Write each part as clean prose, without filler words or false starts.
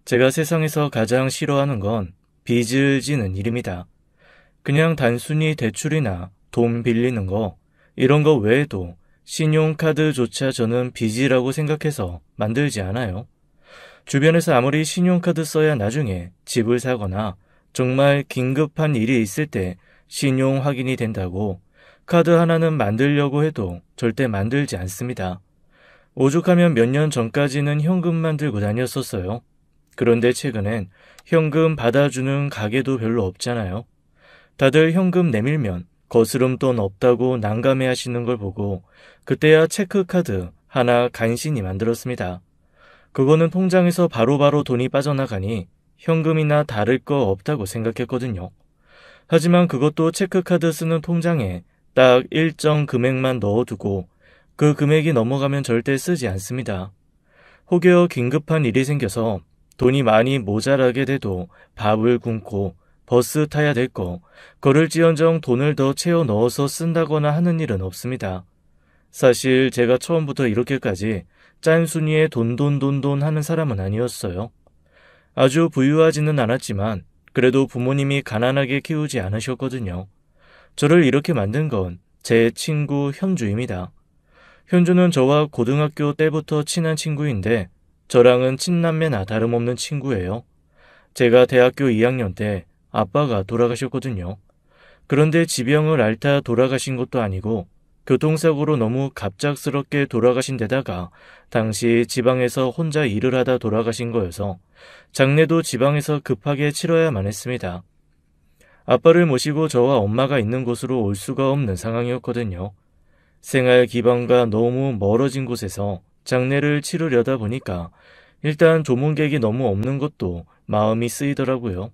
제가 세상에서 가장 싫어하는 건 빚을 지는 일입니다. 그냥 단순히 대출이나 돈 빌리는 거, 이런 거 외에도 신용카드조차 저는 빚이라고 생각해서 만들지 않아요. 주변에서 아무리 신용카드 써야 나중에 집을 사거나 정말 긴급한 일이 있을 때 신용 확인이 된다고 카드 하나는 만들려고 해도 절대 만들지 않습니다. 오죽하면 몇 년 전까지는 현금만 들고 다녔었어요. 그런데 최근엔 현금 받아주는 가게도 별로 없잖아요. 다들 현금 내밀면 거스름돈 없다고 난감해 하시는 걸 보고 그때야 체크카드 하나 간신히 만들었습니다. 그거는 통장에서 바로바로 돈이 빠져나가니 현금이나 다를 거 없다고 생각했거든요. 하지만 그것도 체크카드 쓰는 통장에 딱 일정 금액만 넣어두고 그 금액이 넘어가면 절대 쓰지 않습니다. 혹여 긴급한 일이 생겨서 돈이 많이 모자라게 돼도 밥을 굶고 버스 타야 될 거, 걸을지언정 돈을 더 채워 넣어서 쓴다거나 하는 일은 없습니다. 사실 제가 처음부터 이렇게까지 짠순이에 돈돈돈돈 하는 사람은 아니었어요. 아주 부유하지는 않았지만 그래도 부모님이 가난하게 키우지 않으셨거든요. 저를 이렇게 만든 건 제 친구 현주입니다. 현주는 저와 고등학교 때부터 친한 친구인데 저랑은 친남매나 다름없는 친구예요. 제가 대학교 2학년 때 아빠가 돌아가셨거든요. 그런데 지병을 앓다 돌아가신 것도 아니고 교통사고로 너무 갑작스럽게 돌아가신 데다가 당시 지방에서 혼자 일을 하다 돌아가신 거여서 장례도 지방에서 급하게 치러야만 했습니다. 아빠를 모시고 저와 엄마가 있는 곳으로 올 수가 없는 상황이었거든요. 생활 기반과 너무 멀어진 곳에서 장례를 치르려다 보니까 일단 조문객이 너무 없는 것도 마음이 쓰이더라고요.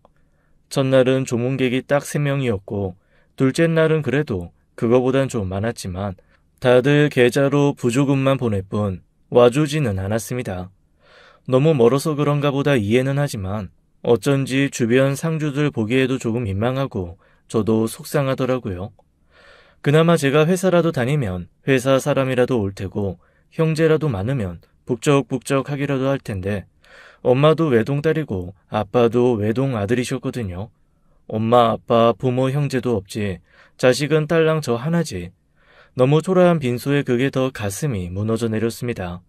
첫날은 조문객이 딱 3명이었고 둘째 날은 그래도 그거보단 좀 많았지만 다들 계좌로 부조금만 보낼 뿐 와주지는 않았습니다. 너무 멀어서 그런가 보다 이해는 하지만 어쩐지 주변 상주들 보기에도 조금 민망하고 저도 속상하더라고요. 그나마 제가 회사라도 다니면 회사 사람이라도 올 테고 형제라도 많으면 북적북적 하기라도 할 텐데 엄마도 외동딸이고 아빠도 외동아들이셨거든요. 엄마, 아빠, 부모, 형제도 없지. 자식은 딸랑 저 하나지. 너무 초라한 빈소에 그게 더 가슴이 무너져 내렸습니다.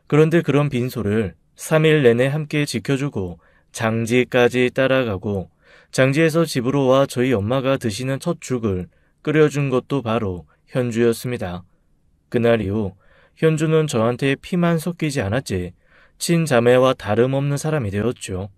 그런데 그런 빈소를 3일 내내 함께 지켜주고 장지까지 따라가고 장지에서 집으로 와 저희 엄마가 드시는 첫 죽을 끓여준 것도 바로 현주였습니다. 그날 이후 현주는 저한테 피만 섞이지 않았지 친자매와 다름없는 사람이 되었죠.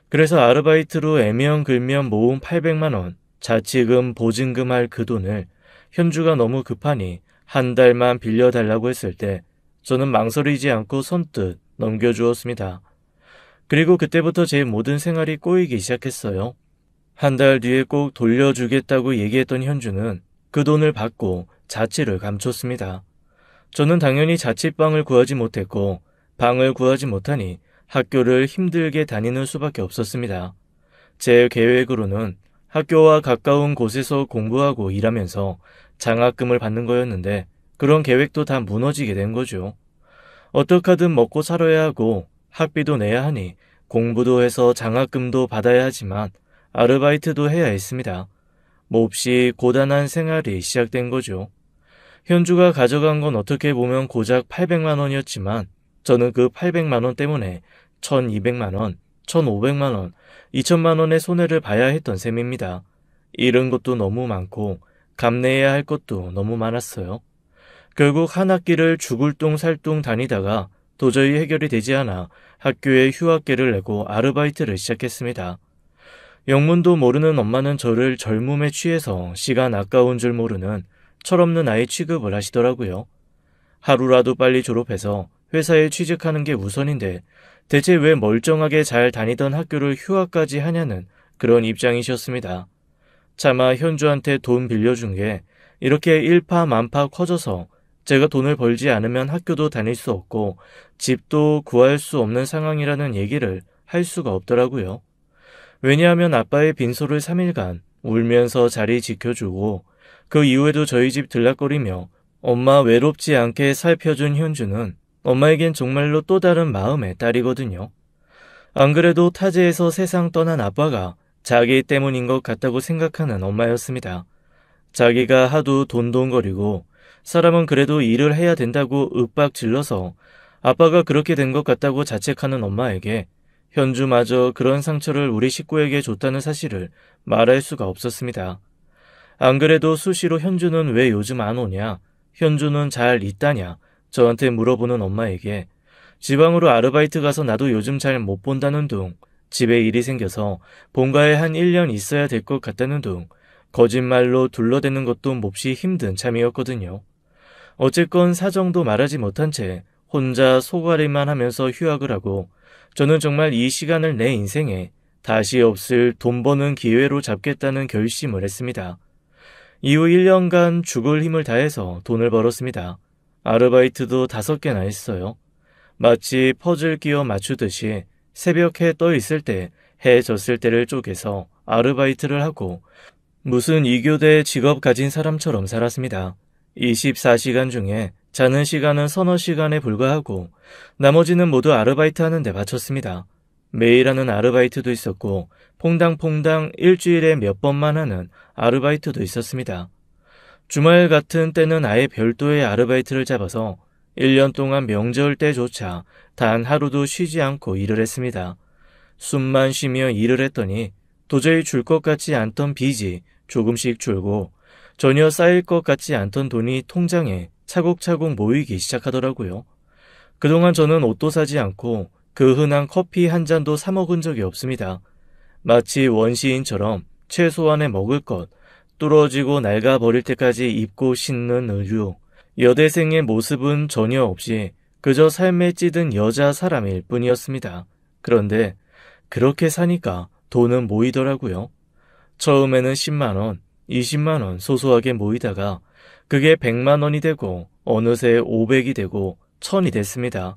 그래서 아르바이트로 애면글면 모은 800만 원, 자치금, 보증금 할 그 돈을 현주가 너무 급하니 한 달만 빌려달라고 했을 때 저는 망설이지 않고 선뜻 넘겨주었습니다. 그리고 그때부터 제 모든 생활이 꼬이기 시작했어요. 한 달 뒤에 꼭 돌려주겠다고 얘기했던 현주는 그 돈을 받고 자취를 감췄습니다. 저는 당연히 자취방을 구하지 못했고 방을 구하지 못하니 학교를 힘들게 다니는 수밖에 없었습니다. 제 계획으로는 학교와 가까운 곳에서 공부하고 일하면서 장학금을 받는 거였는데 그런 계획도 다 무너지게 된 거죠. 어떡하든 먹고 살아야 하고 학비도 내야 하니 공부도 해서 장학금도 받아야 하지만 아르바이트도 해야 했습니다. 몹시 고단한 생활이 시작된 거죠. 현주가 가져간 건 어떻게 보면 고작 800만 원이었지만 저는 그 800만 원 때문에 1200만 원, 1500만 원, 2000만 원의 손해를 봐야 했던 셈입니다. 잃은 것도 너무 많고 감내해야 할 것도 너무 많았어요. 결국 한 학기를 죽을 둥 살 둥 다니다가 도저히 해결이 되지 않아 학교에 휴학계를 내고 아르바이트를 시작했습니다. 영문도 모르는 엄마는 저를 젊음에 취해서 시간 아까운 줄 모르는 철없는 아이 취급을 하시더라고요. 하루라도 빨리 졸업해서 회사에 취직하는 게 우선인데 대체 왜 멀쩡하게 잘 다니던 학교를 휴학까지 하냐는 그런 입장이셨습니다. 차마 현주한테 돈 빌려준 게 이렇게 일파만파 커져서 제가 돈을 벌지 않으면 학교도 다닐 수 없고 집도 구할 수 없는 상황이라는 얘기를 할 수가 없더라고요. 왜냐하면 아빠의 빈소를 3일간 울면서 자리 지켜주고 그 이후에도 저희 집 들락거리며 엄마 외롭지 않게 살펴준 현주는 엄마에겐 정말로 또 다른 마음의 딸이거든요. 안 그래도 타지에서 세상 떠난 아빠가 자기 때문인 것 같다고 생각하는 엄마였습니다. 자기가 하도 돈돈거리고 사람은 그래도 일을 해야 된다고 윽박 질러서 아빠가 그렇게 된 것 같다고 자책하는 엄마에게 현주마저 그런 상처를 우리 식구에게 줬다는 사실을 말할 수가 없었습니다. 안 그래도 수시로 현주는 왜 요즘 안 오냐, 현주는 잘 있다냐 저한테 물어보는 엄마에게 지방으로 아르바이트 가서 나도 요즘 잘 못 본다는 둥, 집에 일이 생겨서 본가에 한 1년 있어야 될 것 같다는 둥, 거짓말로 둘러대는 것도 몹시 힘든 참이었거든요. 어쨌건 사정도 말하지 못한 채 혼자 소가리만 하면서 휴학을 하고 저는 정말 이 시간을 내 인생에 다시 없을 돈 버는 기회로 잡겠다는 결심을 했습니다. 이후 1년간 죽을 힘을 다해서 돈을 벌었습니다. 아르바이트도 5개나 했어요. 마치 퍼즐 끼워 맞추듯이 새벽 해 떠 있을 때, 해 졌을 때를 쪼개서 아르바이트를 하고 무슨 이교대 직업 가진 사람처럼 살았습니다. 24시간 중에 자는 시간은 서너 시간에 불과하고 나머지는 모두 아르바이트 하는 데 바쳤습니다. 매일 하는 아르바이트도 있었고 퐁당퐁당 일주일에 몇 번만 하는 아르바이트도 있었습니다. 주말 같은 때는 아예 별도의 아르바이트를 잡아서 1년 동안 명절 때조차 단 하루도 쉬지 않고 일을 했습니다. 숨만 쉬며 일을 했더니 도저히 줄 것 같지 않던 빚이 조금씩 줄고 전혀 쌓일 것 같지 않던 돈이 통장에 차곡차곡 모이기 시작하더라고요. 그동안 저는 옷도 사지 않고 그 흔한 커피 한 잔도 사 먹은 적이 없습니다. 마치 원시인처럼 최소한의 먹을 것, 뚫어지고 낡아버릴 때까지 입고 신는 의류, 여대생의 모습은 전혀 없이 그저 삶에 찌든 여자 사람일 뿐이었습니다. 그런데 그렇게 사니까 돈은 모이더라고요. 처음에는 10만원, 20만원 소소하게 모이다가 그게 100만원이 되고 어느새 500이 되고 1000이 됐습니다.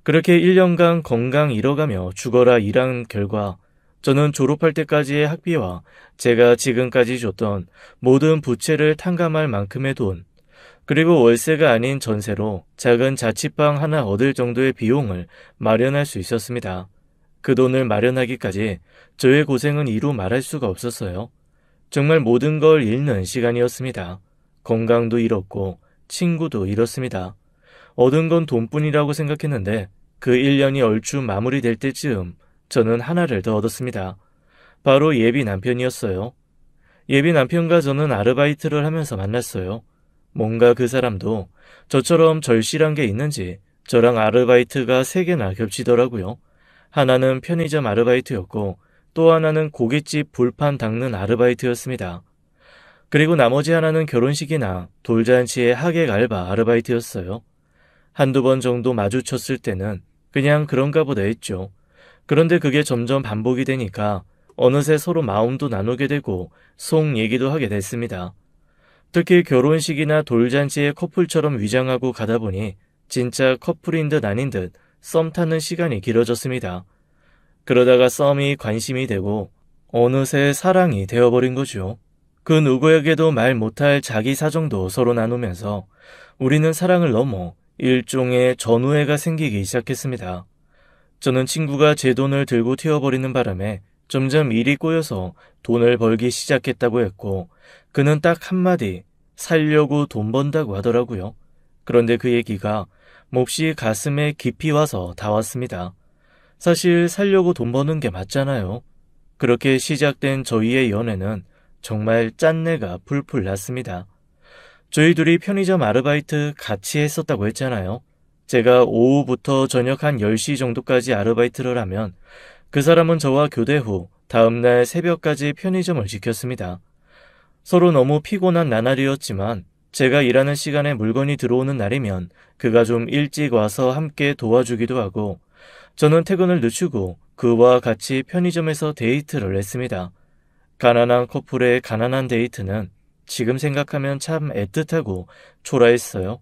그렇게 1년간 건강 잃어가며 죽어라 일한 결과 저는 졸업할 때까지의 학비와 제가 지금까지 줬던 모든 부채를 탕감할 만큼의 돈, 그리고 월세가 아닌 전세로 작은 자취방 하나 얻을 정도의 비용을 마련할 수 있었습니다. 그 돈을 마련하기까지 저의 고생은 이루 말할 수가 없었어요. 정말 모든 걸 잃는 시간이었습니다. 건강도 잃었고 친구도 잃었습니다. 얻은 건 돈뿐이라고 생각했는데 그 1년이 얼추 마무리될 때쯤 저는 하나를 더 얻었습니다. 바로 예비 남편이었어요. 예비 남편과 저는 아르바이트를 하면서 만났어요. 뭔가 그 사람도 저처럼 절실한 게 있는지 저랑 아르바이트가 3개나 겹치더라고요. 하나는 편의점 아르바이트였고 또 하나는 고깃집 불판 닦는 아르바이트였습니다. 그리고 나머지 하나는 결혼식이나 돌잔치의 하객 알바 아르바이트였어요. 한두 번 정도 마주쳤을 때는 그냥 그런가 보다 했죠. 그런데 그게 점점 반복이 되니까 어느새 서로 마음도 나누게 되고 속 얘기도 하게 됐습니다. 특히 결혼식이나 돌잔치의 커플처럼 위장하고 가다 보니 진짜 커플인 듯 아닌 듯 썸 타는 시간이 길어졌습니다. 그러다가 썸이 관심이 되고 어느새 사랑이 되어버린 거죠. 그 누구에게도 말 못할 자기 사정도 서로 나누면서 우리는 사랑을 넘어 일종의 전우애가 생기기 시작했습니다. 저는 친구가 제 돈을 들고 튀어버리는 바람에 점점 일이 꼬여서 돈을 벌기 시작했다고 했고 그는 딱 한마디 살려고 돈 번다고 하더라고요. 그런데 그 얘기가 몹시 가슴에 깊이 와서 닿았습니다. 사실 살려고 돈 버는 게 맞잖아요. 그렇게 시작된 저희의 연애는 정말 짠내가 풀풀 났습니다. 저희 둘이 편의점 아르바이트 같이 했었다고 했잖아요. 제가 오후부터 저녁 한 10시 정도까지 아르바이트를 하면 그 사람은 저와 교대 후 다음날 새벽까지 편의점을 지켰습니다. 서로 너무 피곤한 나날이었지만 제가 일하는 시간에 물건이 들어오는 날이면 그가 좀 일찍 와서 함께 도와주기도 하고 저는 퇴근을 늦추고 그와 같이 편의점에서 데이트를 했습니다. 가난한 커플의 가난한 데이트는 지금 생각하면 참 애틋하고 초라했어요.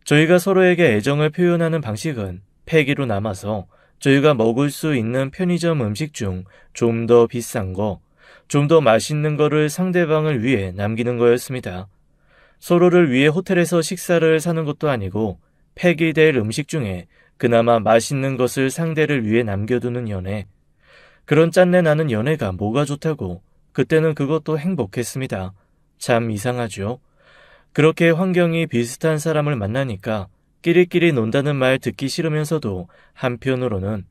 저희가 서로에게 애정을 표현하는 방식은 폐기로 남아서 저희가 먹을 수 있는 편의점 음식 중 좀 더 비싼 거, 좀 더 맛있는 거를 상대방을 위해 남기는 거였습니다. 서로를 위해 호텔에서 식사를 사는 것도 아니고 폐기될 음식 중에 그나마 맛있는 것을 상대를 위해 남겨두는 연애. 그런 짠내 나는 연애가 뭐가 좋다고. 그때는 그것도 행복했습니다. 참 이상하죠. 그렇게 환경이 비슷한 사람을 만나니까 끼리끼리 논다는 말 듣기 싫으면서도 한편으로는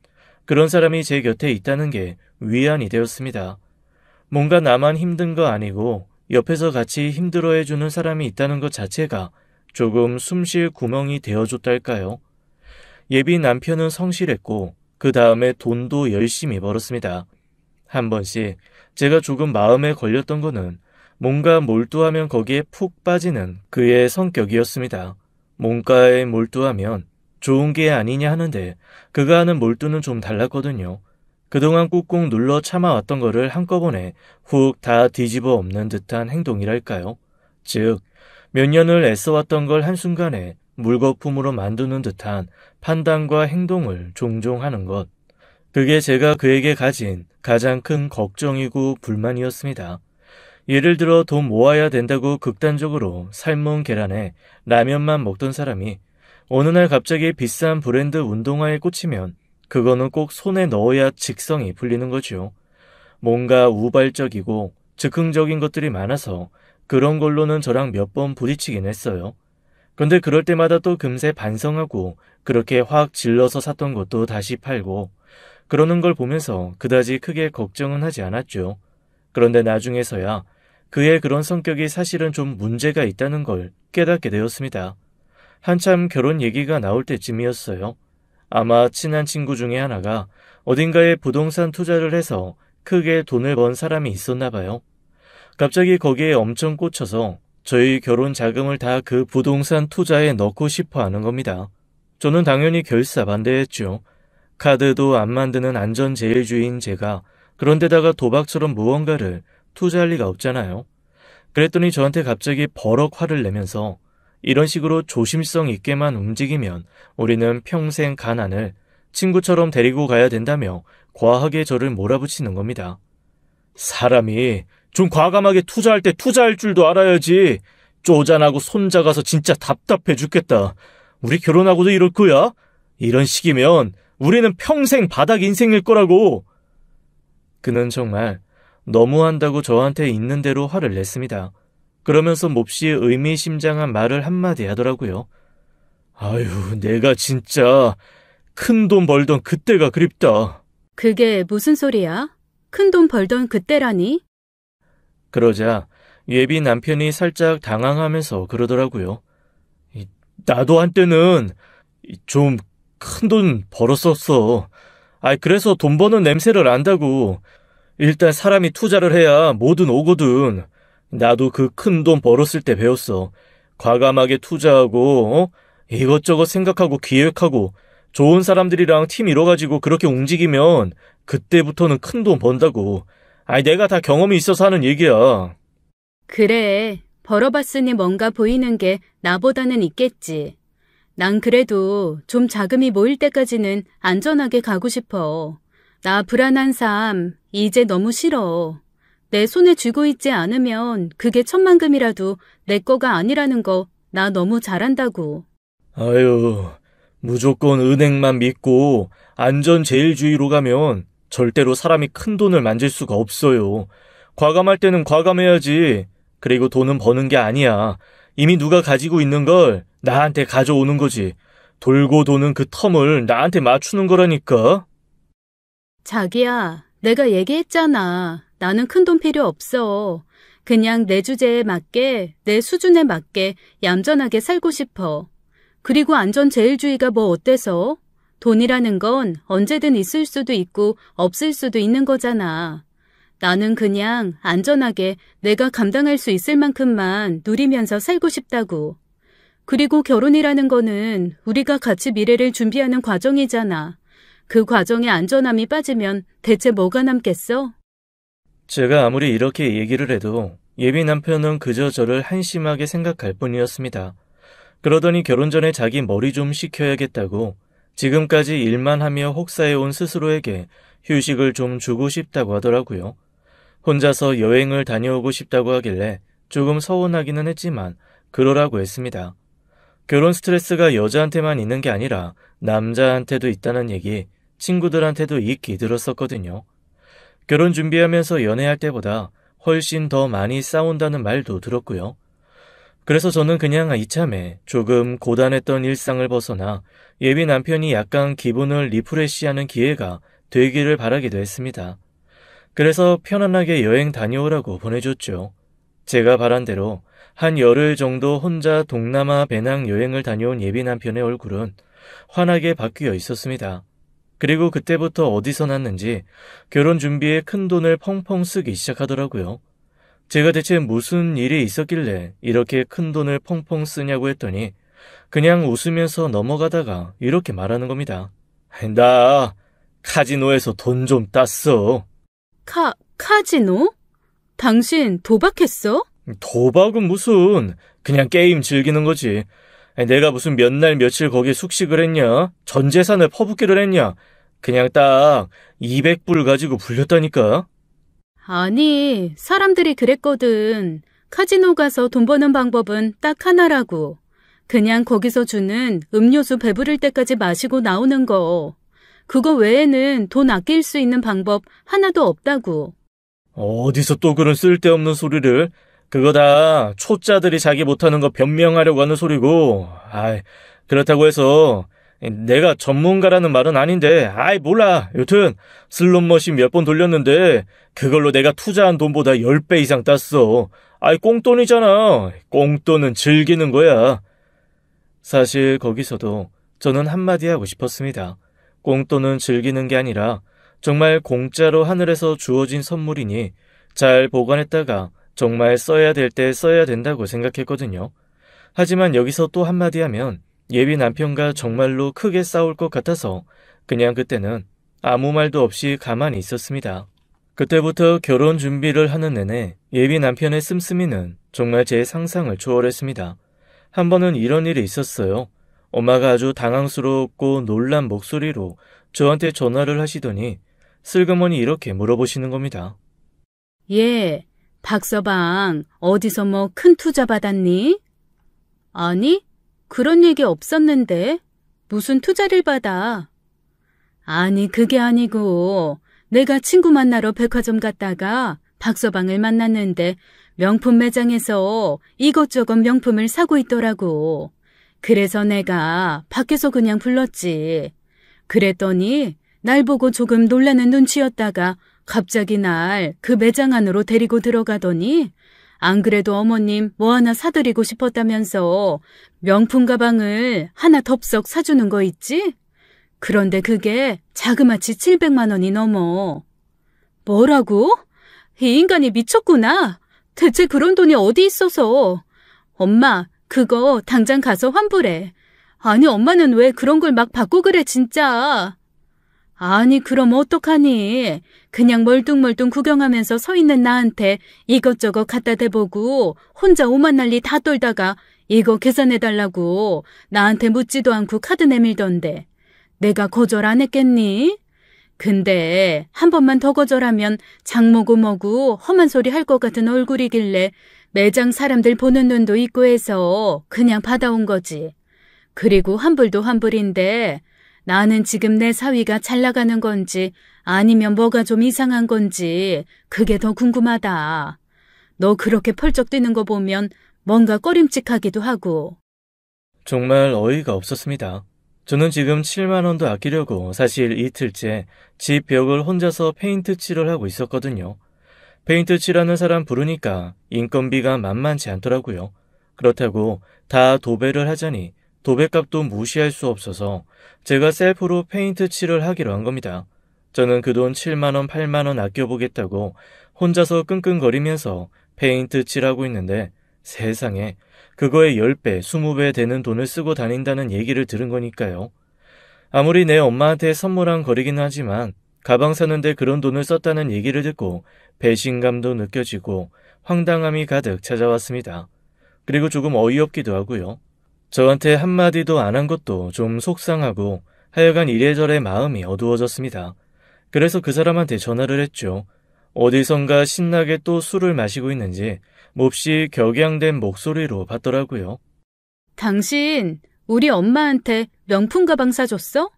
그런 사람이 제 곁에 있다는 게 위안이 되었습니다. 뭔가 나만 힘든 거 아니고 옆에서 같이 힘들어해주는 사람이 있다는 것 자체가 조금 숨쉴 구멍이 되어줬달까요? 예비 남편은 성실했고 그 다음에 돈도 열심히 벌었습니다. 한 번씩 제가 조금 마음에 걸렸던 거는 뭔가 몰두하면 거기에 푹 빠지는 그의 성격이었습니다. 뭔가에 몰두하면 좋은 게 아니냐 하는데 그가 하는 몰두는 좀 달랐거든요. 그동안 꾹꾹 눌러 참아왔던 거를 한꺼번에 훅 다 뒤집어 엎는 듯한 행동이랄까요? 즉, 몇 년을 애써왔던 걸 한순간에 물거품으로 만드는 듯한 판단과 행동을 종종 하는 것. 그게 제가 그에게 가진 가장 큰 걱정이고 불만이었습니다. 예를 들어 돈 모아야 된다고 극단적으로 삶은 계란에 라면만 먹던 사람이 어느 날 갑자기 비싼 브랜드 운동화에 꽂히면 그거는 꼭 손에 넣어야 직성이 풀리는 거죠. 뭔가 우발적이고 즉흥적인 것들이 많아서 그런 걸로는 저랑 몇 번 부딪히긴 했어요. 근데 그럴 때마다 또 금세 반성하고 그렇게 확 질러서 샀던 것도 다시 팔고 그러는 걸 보면서 그다지 크게 걱정은 하지 않았죠. 그런데 나중에서야 그의 그런 성격이 사실은 좀 문제가 있다는 걸 깨닫게 되었습니다. 한참 결혼 얘기가 나올 때쯤이었어요. 아마 친한 친구 중에 하나가 어딘가에 부동산 투자를 해서 크게 돈을 번 사람이 있었나 봐요. 갑자기 거기에 엄청 꽂혀서 저희 결혼 자금을 다 그 부동산 투자에 넣고 싶어 하는 겁니다. 저는 당연히 결사반대했죠. 카드도 안 만드는 안전제일주의인 제가 그런데다가 도박처럼 무언가를 투자할 리가 없잖아요. 그랬더니 저한테 갑자기 버럭 화를 내면서 이런 식으로 조심성 있게만 움직이면 우리는 평생 가난을 친구처럼 데리고 가야 된다며 과하게 저를 몰아붙이는 겁니다. 사람이 좀 과감하게 투자할 때 투자할 줄도 알아야지. 쪼잔하고 손작아서 진짜 답답해 죽겠다. 우리 결혼하고도 이럴 거야? 이런 식이면 우리는 평생 바닥 인생일 거라고. 그는 정말 너무한다고 저한테 있는 대로 화를 냈습니다. 그러면서 몹시 의미심장한 말을 한마디 하더라고요. 아유, 내가 진짜 큰 돈 벌던 그때가 그립다. 그게 무슨 소리야? 큰 돈 벌던 그때라니? 그러자 예비 남편이 살짝 당황하면서 그러더라고요. 나도 한때는 좀 큰 돈 벌었었어. 그래서 돈 버는 냄새를 안다고. 일단 사람이 투자를 해야 뭐든 오거든. 나도 그 큰 돈 벌었을 때 배웠어. 과감하게 투자하고 이것저것 생각하고 기획하고 좋은 사람들이랑 팀 이뤄가지고 그렇게 움직이면 그때부터는 큰 돈 번다고. 내가 다 경험이 있어서 하는 얘기야. 그래, 벌어봤으니 뭔가 보이는 게 나보다는 있겠지. 난 그래도 좀 자금이 모일 때까지는 안전하게 가고 싶어. 나 불안한 삶 이제 너무 싫어. 내 손에 쥐고 있지 않으면 그게 천만금이라도 내 거가 아니라는 거 나 너무 잘한다고. 아유, 무조건 은행만 믿고 안전제일주의로 가면 절대로 사람이 큰 돈을 만질 수가 없어요. 과감할 때는 과감해야지. 그리고 돈은 버는 게 아니야. 이미 누가 가지고 있는 걸 나한테 가져오는 거지. 돌고 도는 그 텀을 나한테 맞추는 거라니까. 자기야, 내가 얘기했잖아. 나는 큰 돈 필요 없어. 그냥 내 주제에 맞게, 내 수준에 맞게 얌전하게 살고 싶어. 그리고 안전제일주의가 뭐 어때서? 돈이라는 건 언제든 있을 수도 있고 없을 수도 있는 거잖아. 나는 그냥 안전하게 내가 감당할 수 있을 만큼만 누리면서 살고 싶다고. 그리고 결혼이라는 거는 우리가 같이 미래를 준비하는 과정이잖아. 그 과정에 안전함이 빠지면 대체 뭐가 남겠어? 제가 아무리 이렇게 얘기를 해도 예비 남편은 그저 저를 한심하게 생각할 뿐이었습니다. 그러더니 결혼 전에 자기 머리 좀 식혀야겠다고 지금까지 일만 하며 혹사해온 스스로에게 휴식을 좀 주고 싶다고 하더라고요. 혼자서 여행을 다녀오고 싶다고 하길래 조금 서운하기는 했지만 그러라고 했습니다. 결혼 스트레스가 여자한테만 있는 게 아니라 남자한테도 있다는 얘기 친구들한테도 익히 들었었거든요. 결혼 준비하면서 연애할 때보다 훨씬 더 많이 싸운다는 말도 들었고요. 그래서 저는 그냥 이참에 조금 고단했던 일상을 벗어나 예비 남편이 약간 기분을 리프레시하는 기회가 되기를 바라기도 했습니다. 그래서 편안하게 여행 다녀오라고 보내줬죠. 제가 바란 대로 한 열흘 정도 혼자 동남아 배낭 여행을 다녀온 예비 남편의 얼굴은 환하게 바뀌어 있었습니다. 그리고 그때부터 어디서 났는지 결혼 준비에 큰 돈을 펑펑 쓰기 시작하더라고요. 제가 대체 무슨 일이 있었길래 이렇게 큰 돈을 펑펑 쓰냐고 했더니 그냥 웃으면서 넘어가다가 이렇게 말하는 겁니다. 나 카지노에서 돈 좀 땄어. 카지노? 당신 도박했어? 도박은 무슨, 그냥 게임 즐기는 거지. 내가 무슨 몇 날 며칠 거기에 숙식을 했냐? 전 재산을 퍼붓기를 했냐? 그냥 딱 200불 가지고 불렸다니까. 아니, 사람들이 그랬거든. 카지노 가서 돈 버는 방법은 딱 하나라고. 그냥 거기서 주는 음료수 배부를 때까지 마시고 나오는 거. 그거 외에는 돈 아낄 수 있는 방법 하나도 없다고. 어디서 또 그런 쓸데없는 소리를. 그거 다 초짜들이 자기 못하는 거 변명하려고 하는 소리고. 그렇다고 해서 내가 전문가라는 말은 아닌데 몰라. 여튼 슬롯머신 몇 번 돌렸는데 그걸로 내가 투자한 돈보다 10배 이상 땄어. 꽁돈이잖아. 꽁돈은 즐기는 거야. 사실 거기서도 저는 한마디 하고 싶었습니다. 꽁돈은 즐기는 게 아니라 정말 공짜로 하늘에서 주어진 선물이니 잘 보관했다가 정말 써야 될 때 써야 된다고 생각했거든요. 하지만 여기서 또 한마디 하면 예비 남편과 정말로 크게 싸울 것 같아서 그냥 그때는 아무 말도 없이 가만히 있었습니다. 그때부터 결혼 준비를 하는 내내 예비 남편의 씀씀이는 정말 제 상상을 초월했습니다. 한 번은 이런 일이 있었어요. 엄마가 아주 당황스럽고 놀란 목소리로 저한테 전화를 하시더니 슬그머니 이렇게 물어보시는 겁니다. 박서방, 어디서 뭐 큰 투자 받았니? 아니, 그런 얘기 없었는데. 무슨 투자를 받아? 아니, 그게 아니고 내가 친구 만나러 백화점 갔다가 박서방을 만났는데 명품 매장에서 이것저것 명품을 사고 있더라고. 그래서 내가 밖에서 그냥 불렀지. 그랬더니 날 보고 조금 놀라는 눈치였다가 갑자기 날 그 매장 안으로 데리고 들어가더니 안 그래도 어머님 뭐 하나 사드리고 싶었다면서 명품 가방을 하나 덥석 사주는 거 있지? 그런데 그게 자그마치 700만 원이 넘어. 뭐라고? 이 인간이 미쳤구나. 대체 그런 돈이 어디 있어서. 엄마, 그거 당장 가서 환불해. 아니, 엄마는 왜 그런 걸 막 받고 그래, 진짜. 아니, 그럼 어떡하니? 그냥 멀뚱멀뚱 구경하면서 서 있는 나한테 이것저것 갖다 대보고 혼자 오만 난리 다 떨다가 이거 계산해달라고 나한테 묻지도 않고 카드 내밀던데 내가 거절 안 했겠니? 근데 한 번만 더 거절하면 장모고 험한 소리 할 것 같은 얼굴이길래 매장 사람들 보는 눈도 있고 해서 그냥 받아온 거지. 그리고 환불도 환불인데 나는 지금 내 사위가 잘 나가는 건지 아니면 뭐가 좀 이상한 건지 그게 더 궁금하다. 너 그렇게 펄쩍 뛰는 거 보면 뭔가 꺼림칙하기도 하고. 정말 어이가 없었습니다. 저는 지금 7만 원도 아끼려고 사실 이틀째 집 벽을 혼자서 페인트 칠을 하고 있었거든요. 페인트 칠하는 사람 부르니까 인건비가 만만치 않더라고요. 그렇다고 다 도배를 하자니 도배값도 무시할 수 없어서 제가 셀프로 페인트 칠을 하기로 한 겁니다. 저는 그 돈 7만 원, 8만 원 아껴보겠다고 혼자서 끙끙거리면서 페인트 칠하고 있는데 세상에 그거에 10배, 20배 되는 돈을 쓰고 다닌다는 얘기를 들은 거니까요. 아무리 내 엄마한테 선물한 거리긴 하지만 가방 사는데 그런 돈을 썼다는 얘기를 듣고 배신감도 느껴지고 황당함이 가득 찾아왔습니다. 그리고 조금 어이없기도 하고요. 저한테 한마디도 안 한 것도 좀 속상하고 하여간 이래저래 마음이 어두워졌습니다. 그래서 그 사람한테 전화를 했죠. 어디선가 신나게 또 술을 마시고 있는지 몹시 격양된 목소리로 받더라고요. 당신 우리 엄마한테 명품 가방 사줬어?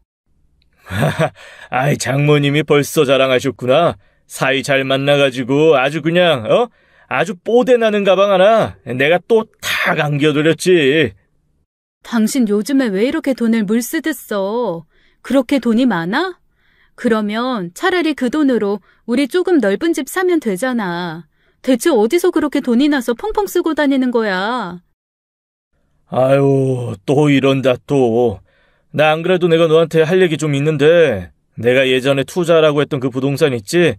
아이, 장모님이 벌써 자랑하셨구나. 사이 잘 만나가지고 아주 그냥 아주 뽀대 나는 가방 하나 내가 또 탁 안겨드렸지. 당신 요즘에 왜 이렇게 돈을 물쓰듯 써? 그렇게 돈이 많아? 그러면 차라리 그 돈으로 우리 조금 넓은 집 사면 되잖아. 대체 어디서 그렇게 돈이 나서 펑펑 쓰고 다니는 거야? 아유, 또 이런다 또. 나 안 그래도 내가 너한테 할 얘기 좀 있는데, 내가 예전에 투자라고 했던 그 부동산 있지?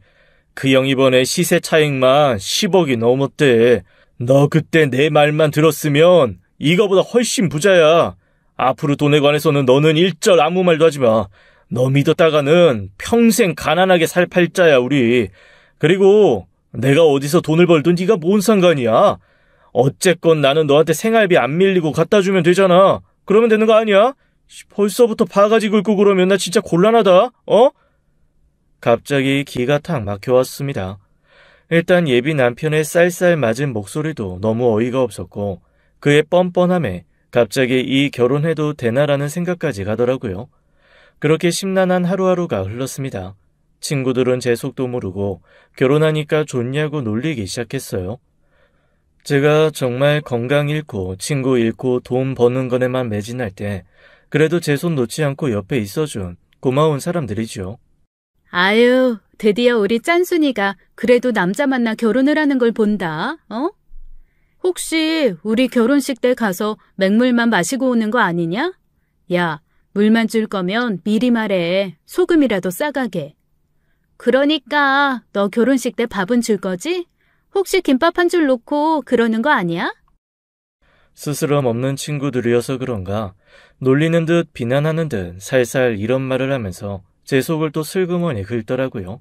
그 형 이번에 시세 차익만 10억이 넘었대. 너 그때 내 말만 들었으면 이거보다 훨씬 부자야. 앞으로 돈에 관해서는 너는 일절 아무 말도 하지 마. 너 믿었다가는 평생 가난하게 살 팔자야, 우리. 그리고 내가 어디서 돈을 벌든 네가 뭔 상관이야. 어쨌건 나는 너한테 생활비 안 밀리고 갖다 주면 되잖아. 그러면 되는 거 아니야? 벌써부터 바가지 긁고 그러면 나 진짜 곤란하다. 갑자기 기가 탁 막혀왔습니다. 일단 예비 남편의 쌀쌀 맞은 목소리도 너무 어이가 없었고 그의 뻔뻔함에 갑자기 이 결혼해도 되나라는 생각까지 가더라고요. 그렇게 심란한 하루하루가 흘렀습니다. 친구들은 제 속도 모르고 결혼하니까 좋냐고 놀리기 시작했어요. 제가 정말 건강 잃고 친구 잃고 돈 버는 거에만 매진할 때 그래도 제 손 놓지 않고 옆에 있어준 고마운 사람들이죠. 아유, 드디어 우리 짠순이가 그래도 남자 만나 결혼을 하는 걸 본다. 혹시 우리 결혼식 때 가서 맹물만 마시고 오는 거 아니냐? 야, 물만 줄 거면 미리 말해. 소금이라도 싸가게. 그러니까 너 결혼식 때 밥은 줄 거지? 혹시 김밥 한 줄 놓고 그러는 거 아니야? 스스럼 없는 친구들이어서 그런가 놀리는 듯 비난하는 듯 살살 이런 말을 하면서 제 속을 또 슬그머니 긁더라고요.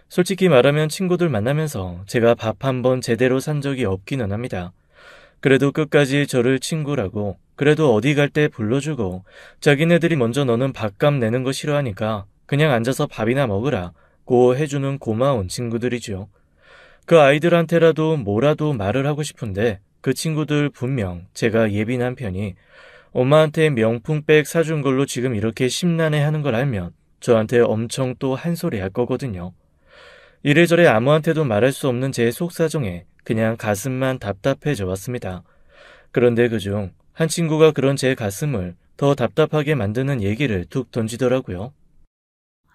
솔직히 말하면 친구들 만나면서 제가 밥 한 번 제대로 산 적이 없기는 합니다. 그래도 끝까지 저를 친구라고 그래도 어디 갈 때 불러주고 자기네들이 먼저 너는 밥값 내는 거 싫어하니까 그냥 앉아서 밥이나 먹으라고 해주는 고마운 친구들이죠. 그 아이들한테라도 뭐라도 말을 하고 싶은데 그 친구들 분명 제가 예비 남편이 엄마한테 명품백 사준 걸로 지금 이렇게 심란해하는 걸 알면 저한테 엄청 또 한 소리 할 거거든요. 이래저래 아무한테도 말할 수 없는 제 속사정에 그냥 가슴만 답답해져 왔습니다. 그런데 그중 한 친구가 그런 제 가슴을 더 답답하게 만드는 얘기를 툭 던지더라고요.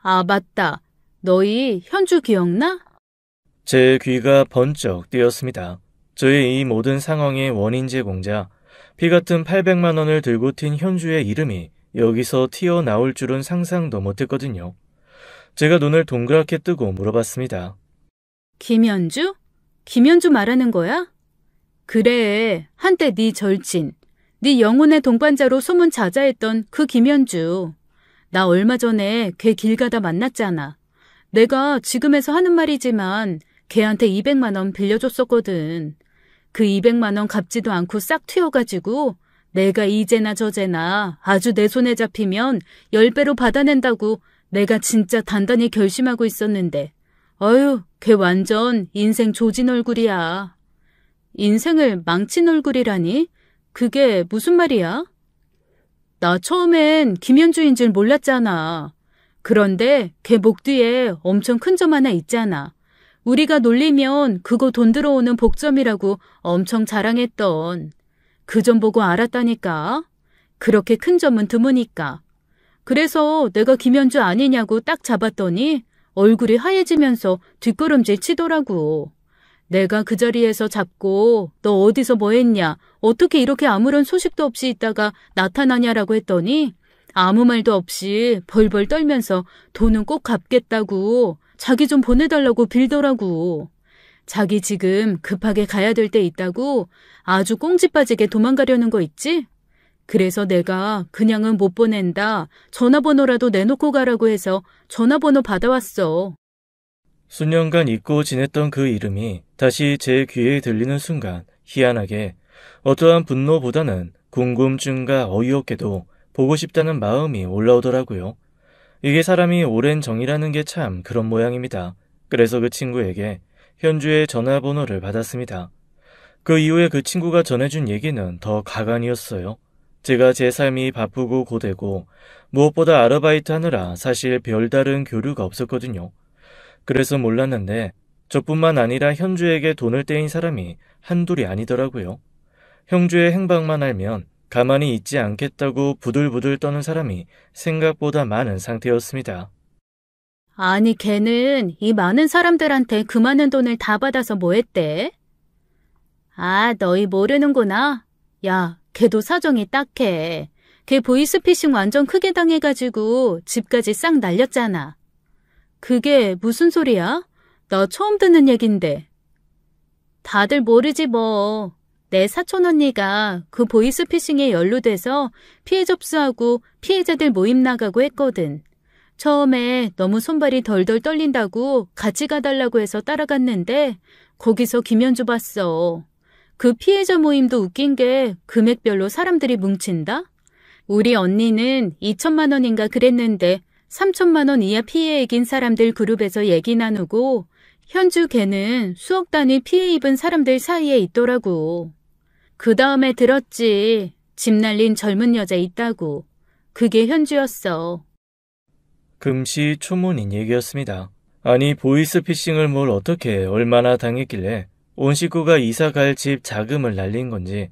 아, 맞다. 너희 현주 기억나? 제 귀가 번쩍 뜨였습니다. 저의 이 모든 상황의 원인 제공자, 피 같은 800만 원을 들고 튄 현주의 이름이 여기서 튀어나올 줄은 상상도 못했거든요. 제가 눈을 동그랗게 뜨고 물어봤습니다. 김현주? 김현주 말하는 거야? 그래, 한때 네 절친, 네 영혼의 동반자로 소문 자자했던 그 김현주. 나 얼마 전에 걔 길 가다 만났잖아. 내가 지금에서 하는 말이지만 걔한테 200만 원 빌려줬었거든. 그 200만 원 갚지도 않고 싹 튀어가지고 내가 이제나 저제나 아주 내 손에 잡히면 10배로 받아낸다고 내가 진짜 단단히 결심하고 있었는데 어휴, 걔 완전 인생 조진 얼굴이야. 인생을 망친 얼굴이라니? 그게 무슨 말이야? 나 처음엔 김현주인 줄 몰랐잖아. 그런데 걔 목 뒤에 엄청 큰 점 하나 있잖아. 우리가 놀리면 그거 돈 들어오는 복점이라고 엄청 자랑했던. 그 점 보고 알았다니까. 그렇게 큰 점은 드무니까. 그래서 내가 김현주 아니냐고 딱 잡았더니 얼굴이 하얘지면서 뒷걸음질 치더라고. 내가 그 자리에서 잡고 너 어디서 뭐 했냐, 어떻게 이렇게 아무런 소식도 없이 있다가 나타나냐라고 했더니 아무 말도 없이 벌벌 떨면서 돈은 꼭 갚겠다고 자기 좀 보내달라고 빌더라고. 자기 지금 급하게 가야 될 때 있다고 아주 꽁지 빠지게 도망가려는 거 있지? 그래서 내가 그냥은 못 보낸다. 전화번호라도 내놓고 가라고 해서 전화번호 받아왔어. 수년간 잊고 지냈던 그 이름이 다시 제 귀에 들리는 순간 희한하게 어떠한 분노보다는 궁금증과 어이없게도 보고 싶다는 마음이 올라오더라고요. 이게 사람이 오랜 정이라는 게 참 그런 모양입니다. 그래서 그 친구에게 현주의 전화번호를 받았습니다. 그 이후에 그 친구가 전해준 얘기는 더 가관이었어요. 제가 제 삶이 바쁘고 고되고 무엇보다 아르바이트 하느라 사실 별다른 교류가 없었거든요. 그래서 몰랐는데 저뿐만 아니라 현주에게 돈을 떼인 사람이 한둘이 아니더라고요. 형주의 행방만 알면 가만히 있지 않겠다고 부들부들 떠는 사람이 생각보다 많은 상태였습니다. 아니, 걔는 이 많은 사람들한테 그 많은 돈을 다 받아서 뭐 했대? 아, 너희 모르는구나. 야, 걔도 사정이 딱해. 걔 보이스피싱 완전 크게 당해가지고 집까지 싹 날렸잖아. 그게 무슨 소리야? 나 처음 듣는 얘긴데. 다들 모르지 뭐. 내 사촌 언니가 그 보이스피싱에 연루돼서 피해 접수하고 피해자들 모임 나가고 했거든. 처음에 너무 손발이 덜덜 떨린다고 같이 가달라고 해서 따라갔는데 거기서 김연주 봤어. 그 피해자 모임도 웃긴 게 금액별로 사람들이 뭉친다? 우리 언니는 2천만 원인가 그랬는데 3천만 원 이하 피해액인 사람들 그룹에서 얘기 나누고 현주 걔는 수억 단위 피해 입은 사람들 사이에 있더라고. 그 다음에 들었지. 집 날린 젊은 여자 있다고. 그게 현주였어. 금시초문인 얘기였습니다. 아니 보이스피싱을 뭘 어떻게 얼마나 당했길래 온 식구가 이사 갈 집 자금을 날린 건지.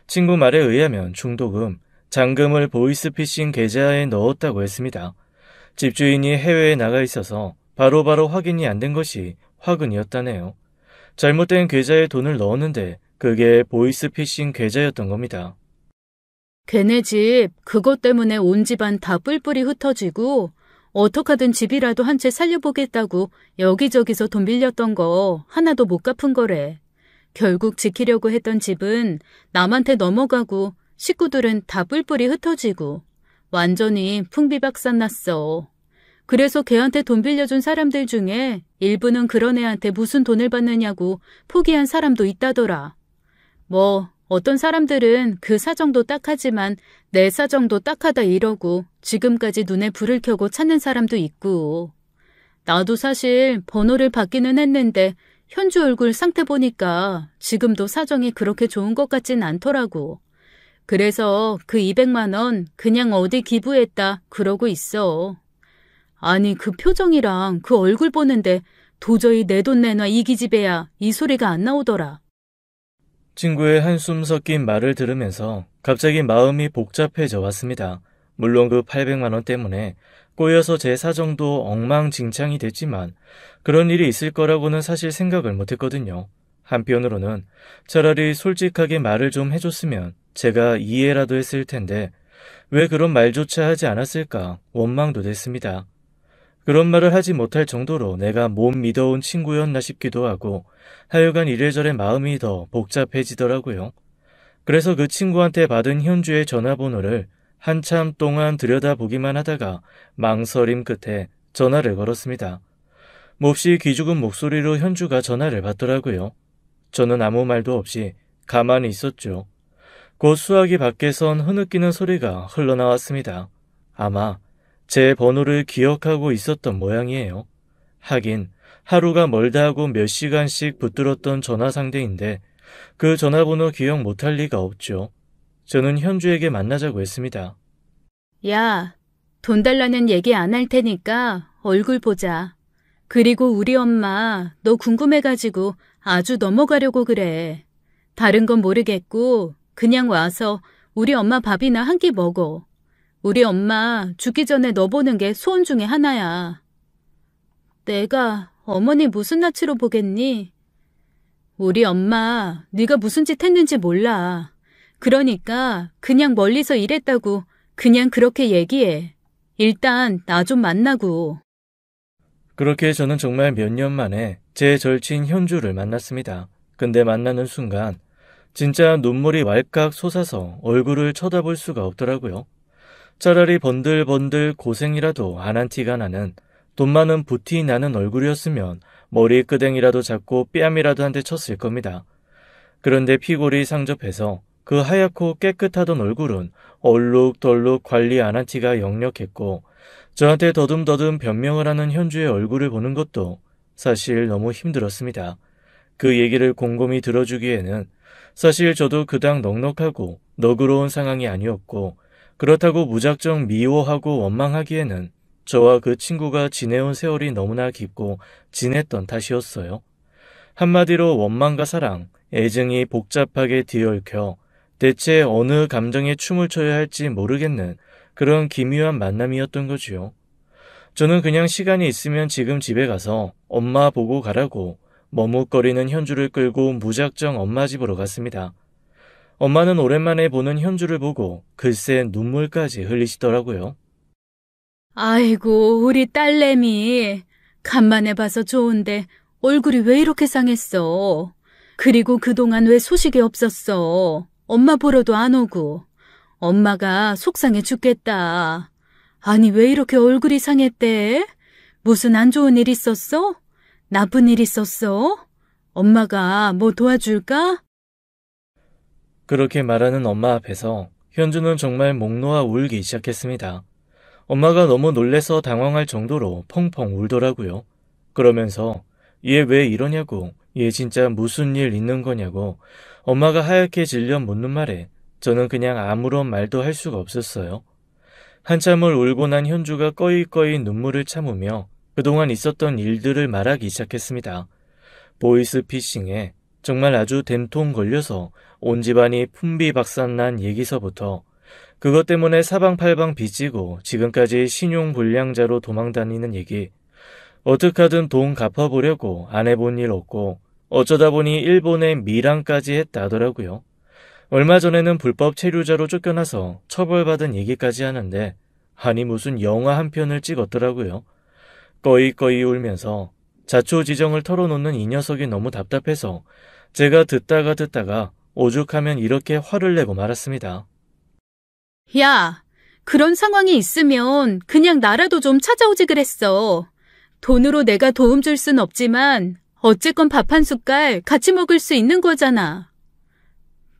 친구 말에 의하면 중도금, 잔금을 보이스피싱 계좌에 넣었다고 했습니다. 집주인이 해외에 나가 있어서 바로바로 확인이 안 된 것이 화근이었다네요. 잘못된 계좌에 돈을 넣었는데 그게 보이스피싱 계좌였던 겁니다. 걔네 집 그것 때문에 온 집안 다 뿔뿔이 흩어지고 어떡하든 집이라도 한 채 살려보겠다고 여기저기서 돈 빌렸던 거 하나도 못 갚은 거래. 결국 지키려고 했던 집은 남한테 넘어가고 식구들은 다 뿔뿔이 흩어지고 완전히 풍비박산 났어. 그래서 걔한테 돈 빌려준 사람들 중에 일부는 그런 애한테 무슨 돈을 받느냐고 포기한 사람도 있다더라. 뭐 어떤 사람들은 그 사정도 딱하지만 내 사정도 딱하다 이러고 지금까지 눈에 불을 켜고 찾는 사람도 있고. 나도 사실 번호를 받기는 했는데 현주 얼굴 상태 보니까 지금도 사정이 그렇게 좋은 것 같진 않더라고. 그래서 그 200만 원 그냥 어디 기부했다 그러고 있어. 아니 그 표정이랑 그 얼굴 보는데 도저히 내 돈 내놔 이 기집애야 이 소리가 안 나오더라. 친구의 한숨 섞인 말을 들으면서 갑자기 마음이 복잡해져 왔습니다. 물론 그 800만 원 때문에 꼬여서 제 사정도 엉망진창이 됐지만 그런 일이 있을 거라고는 사실 생각을 못했거든요. 한편으로는 차라리 솔직하게 말을 좀 해줬으면 제가 이해라도 했을 텐데 왜 그런 말조차 하지 않았을까 원망도 됐습니다. 그런 말을 하지 못할 정도로 내가 못 믿어온 친구였나 싶기도 하고 하여간 이래저래 마음이 더 복잡해지더라고요. 그래서 그 친구한테 받은 현주의 전화번호를 한참 동안 들여다보기만 하다가 망설임 끝에 전화를 걸었습니다. 몹시 기죽은 목소리로 현주가 전화를 받더라고요. 저는 아무 말도 없이 가만히 있었죠. 곧 수화기 밖에선 흐느끼는 소리가 흘러나왔습니다. 아마 제 번호를 기억하고 있었던 모양이에요. 하긴 하루가 멀다 하고 몇 시간씩 붙들었던 전화 상대인데 그 전화번호 기억 못할 리가 없죠. 저는 현주에게 만나자고 했습니다. 야, 돈 달라는 얘기 안 할 테니까 얼굴 보자. 그리고 우리 엄마 너 궁금해가지고 아주 넘어가려고 그래. 다른 건 모르겠고 그냥 와서 우리 엄마 밥이나 한 끼 먹어. 우리 엄마 죽기 전에 너 보는 게 소원 중에 하나야. 내가 어머니 무슨 낯으로 보겠니? 우리 엄마 네가 무슨 짓 했는지 몰라. 그러니까 그냥 멀리서 일했다고 그냥 그렇게 얘기해. 일단 나 좀 만나고. 그렇게 저는 정말 몇 년 만에 제 절친 현주를 만났습니다. 근데 만나는 순간 진짜 눈물이 왈칵 솟아서 얼굴을 쳐다볼 수가 없더라고요. 차라리 번들번들 고생이라도 안 한 티가 나는 돈 많은 부티 나는 얼굴이었으면 머리끄댕이라도 잡고 뺨이라도 한 대 쳤을 겁니다. 그런데 피골이 상접해서 그 하얗고 깨끗하던 얼굴은 얼룩덜룩 관리 안 한 티가 역력했고 저한테 더듬더듬 변명을 하는 현주의 얼굴을 보는 것도 사실 너무 힘들었습니다. 그 얘기를 곰곰이 들어주기에는 사실 저도 그닥 넉넉하고 너그러운 상황이 아니었고 그렇다고 무작정 미워하고 원망하기에는 저와 그 친구가 지내온 세월이 너무나 깊고 진했던 탓이었어요. 한마디로 원망과 사랑, 애증이 복잡하게 뒤얽혀 대체 어느 감정에 춤을 춰야 할지 모르겠는 그런 기묘한 만남이었던 거지요. 저는 그냥 시간이 있으면 지금 집에 가서 엄마 보고 가라고 머뭇거리는 현주를 끌고 무작정 엄마 집으로 갔습니다. 엄마는 오랜만에 보는 현주를 보고 글쎄 눈물까지 흘리시더라고요. 아이고, 우리 딸내미. 간만에 봐서 좋은데 얼굴이 왜 이렇게 상했어? 그리고 그동안 왜 소식이 없었어? 엄마 보러도 안 오고. 엄마가 속상해 죽겠다. 아니, 왜 이렇게 얼굴이 상했대? 무슨 안 좋은 일 있었어? 나쁜 일 있었어? 엄마가 뭐 도와줄까? 그렇게 말하는 엄마 앞에서 현주는 정말 목 놓아 울기 시작했습니다. 엄마가 너무 놀래서 당황할 정도로 펑펑 울더라고요. 그러면서 얘 왜 이러냐고, 얘 진짜 무슨 일 있는 거냐고 엄마가 하얗게 질려 묻는 말에 저는 그냥 아무런 말도 할 수가 없었어요. 한참을 울고 난 현주가 꺼이꺼이 눈물을 참으며 그동안 있었던 일들을 말하기 시작했습니다. 보이스피싱에 정말 아주 된통 걸려서 온 집안이 풍비박산난 얘기서부터 그것 때문에 사방팔방 빚지고 지금까지 신용불량자로 도망다니는 얘기, 어떻게 하든 돈 갚아보려고 안 해본 일 없고 어쩌다 보니 일본에 밀항까지 했다 하더라고요. 얼마 전에는 불법 체류자로 쫓겨나서 처벌받은 얘기까지 하는데 아니 무슨 영화 한 편을 찍었더라고요. 꺼이꺼이 울면서 자초지정을 털어놓는 이 녀석이 너무 답답해서 제가 듣다가 오죽하면 이렇게 화를 내고 말았습니다. 야, 그런 상황이 있으면 그냥 나라도 좀 찾아오지 그랬어. 돈으로 내가 도움 줄 순 없지만 어쨌건 밥 한 숟갈 같이 먹을 수 있는 거잖아.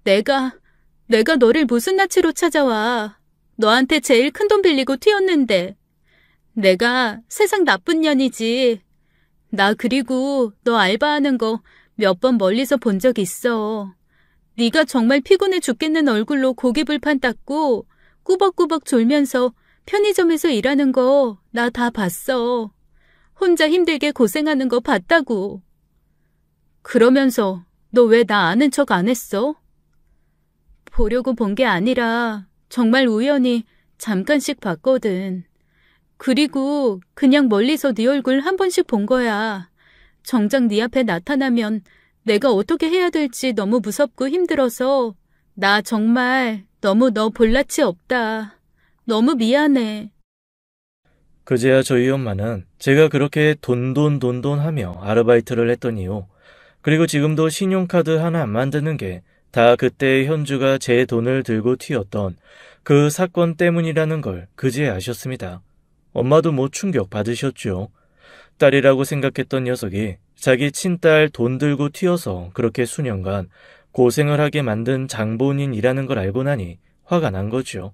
내가 너를 무슨 낯으로 찾아와. 너한테 제일 큰 돈 빌리고 튀었는데. 내가 세상 나쁜 년이지. 나 그리고 너 알바하는 거 몇 번 멀리서 본 적 있어. 네가 정말 피곤해 죽겠는 얼굴로 고기불판 닦고 꾸벅꾸벅 졸면서 편의점에서 일하는 거 나 다 봤어. 혼자 힘들게 고생하는 거 봤다고. 그러면서 너 왜 나 아는 척 안 했어? 보려고 본 게 아니라 정말 우연히 잠깐씩 봤거든. 그리고 그냥 멀리서 네 얼굴 한 번씩 본 거야. 정작 네 앞에 나타나면 내가 어떻게 해야 될지 너무 무섭고 힘들어서 나 정말 너무 너 볼 낯이 없다. 너무 미안해. 그제야 저희 엄마는 제가 그렇게 돈돈 하며 아르바이트를 했던 이유, 그리고 지금도 신용카드 하나 안 만드는 게 다 그때 현주가 제 돈을 들고 튀었던 그 사건 때문이라는 걸 그제야 아셨습니다. 엄마도 뭐 충격 받으셨죠. 딸이라고 생각했던 녀석이 자기 친딸 돈 들고 튀어서 그렇게 수년간 고생을 하게 만든 장본인이라는 걸 알고 나니 화가 난 거죠.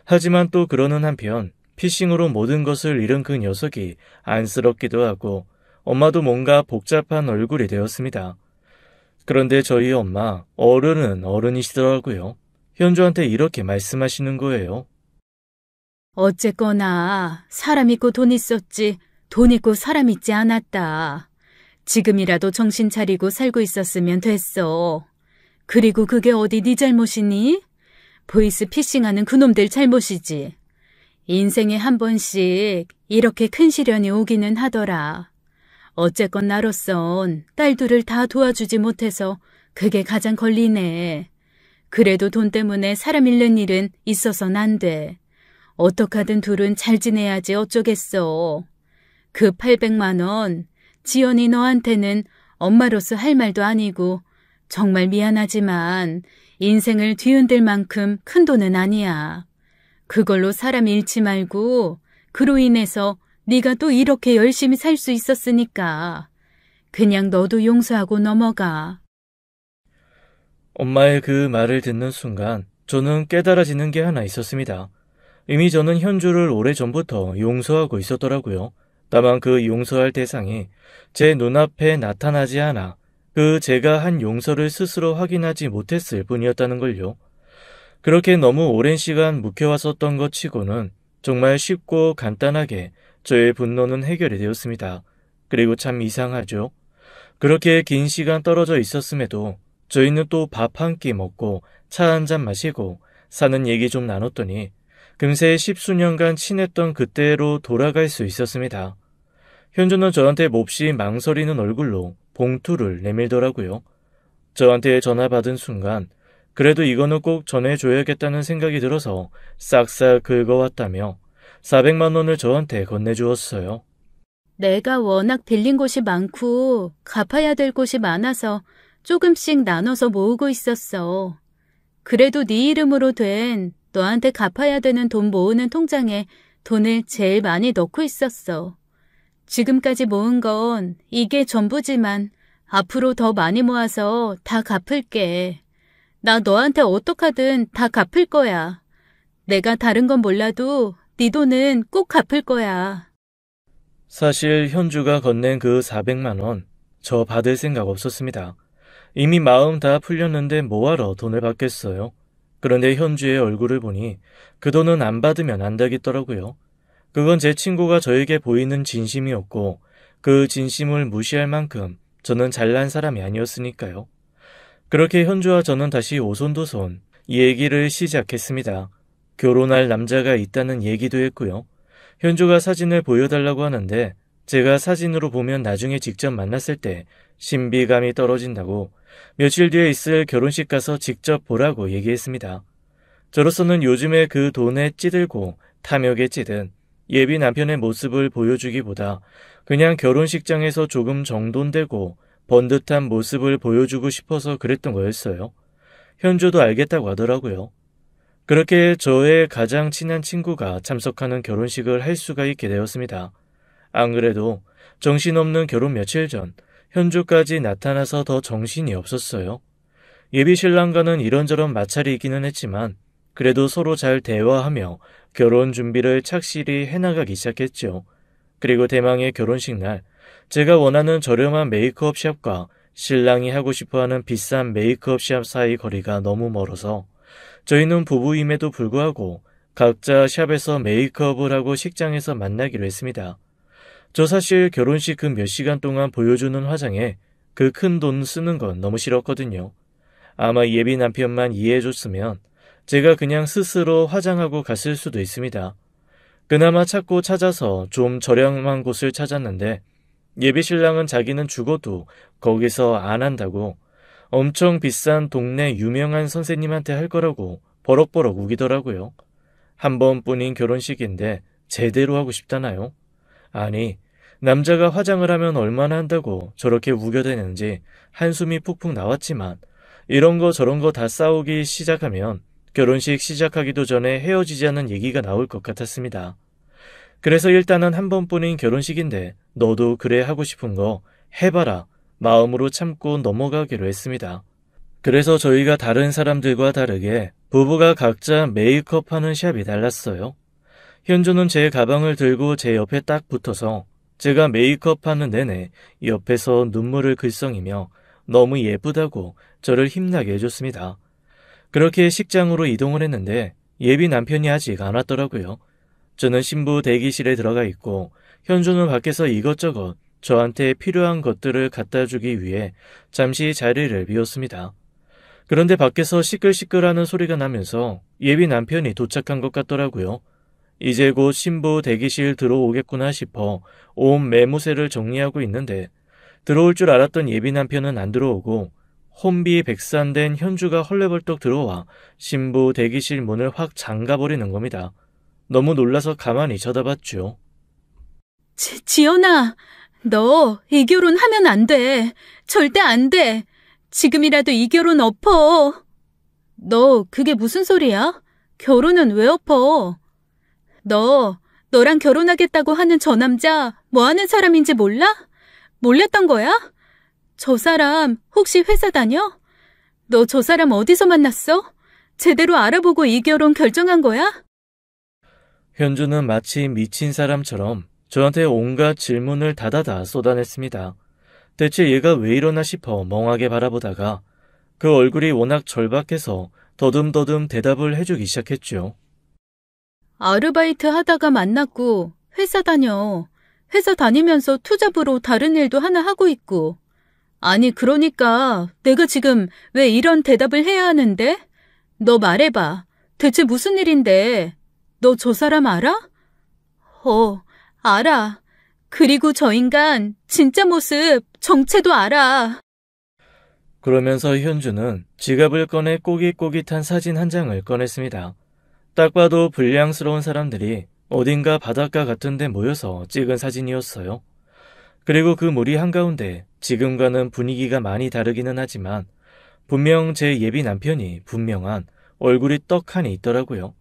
하지만 또 그러는 한편 피싱으로 모든 것을 잃은 그 녀석이 안쓰럽기도 하고 엄마도 뭔가 복잡한 얼굴이 되었습니다. 그런데 저희 엄마, 어른은 어른이시더라고요. 현주한테 이렇게 말씀하시는 거예요. 어쨌거나 사람 있고 돈 있었지 돈 있고 사람 있지 않았다. 지금이라도 정신 차리고 살고 있었으면 됐어. 그리고 그게 어디 네 잘못이니? 보이스 피싱하는 그놈들 잘못이지. 인생에 한 번씩 이렇게 큰 시련이 오기는 하더라. 어쨌건 나로선 딸 둘을 다 도와주지 못해서 그게 가장 걸리네. 그래도 돈 때문에 사람 잃는 일은 있어선 안 돼. 어떡하든 둘은 잘 지내야지 어쩌겠어. 그 800만 원, 지연이 너한테는 엄마로서 할 말도 아니고 정말 미안하지만 인생을 뒤흔들 만큼 큰 돈은 아니야. 그걸로 사람 잃지 말고 그로 인해서 네가 또 이렇게 열심히 살 수 있었으니까 그냥 너도 용서하고 넘어가. 엄마의 그 말을 듣는 순간 저는 깨달아지는 게 하나 있었습니다. 이미 저는 현주를 오래전부터 용서하고 있었더라고요. 다만 그 용서할 대상이 제 눈앞에 나타나지 않아 그 제가 한 용서를 스스로 확인하지 못했을 뿐이었다는 걸요. 그렇게 너무 오랜 시간 묵혀왔었던 것 치고는 정말 쉽고 간단하게 저의 분노는 해결이 되었습니다. 그리고 참 이상하죠. 그렇게 긴 시간 떨어져 있었음에도 저희는 또 밥 한 끼 먹고 차 한 잔 마시고 사는 얘기 좀 나눴더니 금세 십수년간 친했던 그때로 돌아갈 수 있었습니다. 현주는 저한테 몹시 망설이는 얼굴로 봉투를 내밀더라고요. 저한테 전화 받은 순간 그래도 이거는 꼭 전해줘야겠다는 생각이 들어서 싹싹 긁어왔다며 400만 원을 저한테 건네주었어요. 내가 워낙 빌린 곳이 많고 갚아야 될 곳이 많아서 조금씩 나눠서 모으고 있었어. 그래도 네 이름으로 된 너한테 갚아야 되는 돈 모으는 통장에 돈을 제일 많이 넣고 있었어. 지금까지 모은 건 이게 전부지만 앞으로 더 많이 모아서 다 갚을게. 나 너한테 어떡하든 다 갚을 거야. 내가 다른 건 몰라도 네 돈은 꼭 갚을 거야. 사실 현주가 건넨 그 400만 원, 저 받을 생각 없었습니다. 이미 마음 다 풀렸는데 뭐하러 돈을 받겠어요. 그런데 현주의 얼굴을 보니 그 돈은 안 받으면 안 되겠더라고요. 그건 제 친구가 저에게 보이는 진심이었고 그 진심을 무시할 만큼 저는 잘난 사람이 아니었으니까요. 그렇게 현주와 저는 다시 오손도손 이 얘기를 시작했습니다. 결혼할 남자가 있다는 얘기도 했고요. 현주가 사진을 보여달라고 하는데 제가 사진으로 보면 나중에 직접 만났을 때 신비감이 떨어진다고 며칠 뒤에 있을 결혼식 가서 직접 보라고 얘기했습니다. 저로서는 요즘에 그 돈에 찌들고 탐욕에 찌든 예비 남편의 모습을 보여주기보다 그냥 결혼식장에서 조금 정돈되고 번듯한 모습을 보여주고 싶어서 그랬던 거였어요. 현주도 알겠다고 하더라고요. 그렇게 저의 가장 친한 친구가 참석하는 결혼식을 할 수가 있게 되었습니다. 안 그래도 정신없는 결혼 며칠 전 현주까지 나타나서 더 정신이 없었어요. 예비 신랑과는 이런저런 마찰이 있기는 했지만 그래도 서로 잘 대화하며 결혼 준비를 착실히 해나가기 시작했죠. 그리고 대망의 결혼식 날 제가 원하는 저렴한 메이크업 샵과 신랑이 하고 싶어하는 비싼 메이크업 샵 사이 거리가 너무 멀어서 저희는 부부임에도 불구하고 각자 샵에서 메이크업을 하고 식장에서 만나기로 했습니다. 저 사실 결혼식 그 몇 시간 동안 보여주는 화장에 그 큰 돈 쓰는 건 너무 싫었거든요. 아마 예비 남편만 이해해줬으면 제가 그냥 스스로 화장하고 갔을 수도 있습니다. 그나마 찾고 찾아서 좀 저렴한 곳을 찾았는데 예비 신랑은 자기는 죽어도 거기서 안 한다고 엄청 비싼 동네 유명한 선생님한테 할 거라고 버럭버럭 우기더라고요. 한 번뿐인 결혼식인데 제대로 하고 싶다나요? 아니, 남자가 화장을 하면 얼마나 한다고 저렇게 우겨대는지 한숨이 푹푹 나왔지만 이런 거 저런 거 다 싸우기 시작하면 결혼식 시작하기도 전에 헤어지자는 얘기가 나올 것 같았습니다. 그래서 일단은 한 번뿐인 결혼식인데 너도 그래 하고 싶은 거 해봐라 마음으로 참고 넘어가기로 했습니다. 그래서 저희가 다른 사람들과 다르게 부부가 각자 메이크업하는 샵이 달랐어요. 현주는 제 가방을 들고 제 옆에 딱 붙어서 제가 메이크업하는 내내 옆에서 눈물을 글썽이며 너무 예쁘다고 저를 힘나게 해줬습니다. 그렇게 식장으로 이동을 했는데 예비 남편이 아직 안 왔더라고요. 저는 신부 대기실에 들어가 있고 현주는 밖에서 이것저것 저한테 필요한 것들을 갖다 주기 위해 잠시 자리를 비웠습니다. 그런데 밖에서 시끌시끌하는 소리가 나면서 예비 남편이 도착한 것 같더라고요. 이제 곧 신부 대기실 들어오겠구나 싶어 온 매무새를 정리하고 있는데 들어올 줄 알았던 예비 남편은 안 들어오고 혼비백산된 현주가 헐레벌떡 들어와 신부 대기실 문을 확 잠가버리는 겁니다. 너무 놀라서 가만히 쳐다봤죠. 지연아, 너 이 결혼 하면 안 돼. 절대 안 돼. 지금이라도 이 결혼 엎어. 너 그게 무슨 소리야? 결혼은 왜 엎어? 너랑 결혼하겠다고 하는 저 남자 뭐 하는 사람인지 몰라? 몰랐던 거야? 저 사람 혹시 회사 다녀? 너 저 사람 어디서 만났어? 제대로 알아보고 이 결혼 결정한 거야? 현주는 마치 미친 사람처럼 저한테 온갖 질문을 다다다 쏟아냈습니다. 대체 얘가 왜 이러나 싶어 멍하게 바라보다가 그 얼굴이 워낙 절박해서 더듬더듬 대답을 해주기 시작했죠. 아르바이트 하다가 만났고 회사 다녀. 회사 다니면서 투잡으로 다른 일도 하나 하고 있고. 아니 그러니까 내가 지금 왜 이런 대답을 해야 하는데? 너 말해봐. 대체 무슨 일인데? 너 저 사람 알아? 알아. 그리고 저 인간 진짜 모습, 정체도 알아. 그러면서 현주는 지갑을 꺼내 꼬깃꼬깃한 사진 한 장을 꺼냈습니다. 딱 봐도 불량스러운 사람들이 어딘가 바닷가 같은 데 모여서 찍은 사진이었어요. 그리고 그 무리 한가운데 지금과는 분위기가 많이 다르기는 하지만 분명 제 예비 남편이 분명한 얼굴이 떡하니 있더라고요.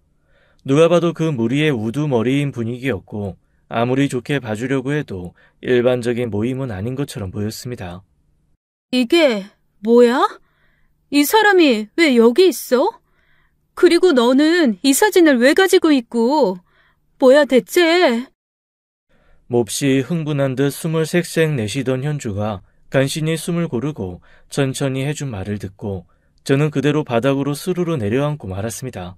누가 봐도 그 무리의 우두머리인 분위기였고 아무리 좋게 봐주려고 해도 일반적인 모임은 아닌 것처럼 보였습니다. 이게 뭐야? 이 사람이 왜 여기 있어? 그리고 너는 이 사진을 왜 가지고 있고? 뭐야 대체? 몹시 흥분한 듯 숨을 쌕쌕 내쉬던 현주가 간신히 숨을 고르고 천천히 해준 말을 듣고 저는 그대로 바닥으로 스르르 내려앉고 말았습니다.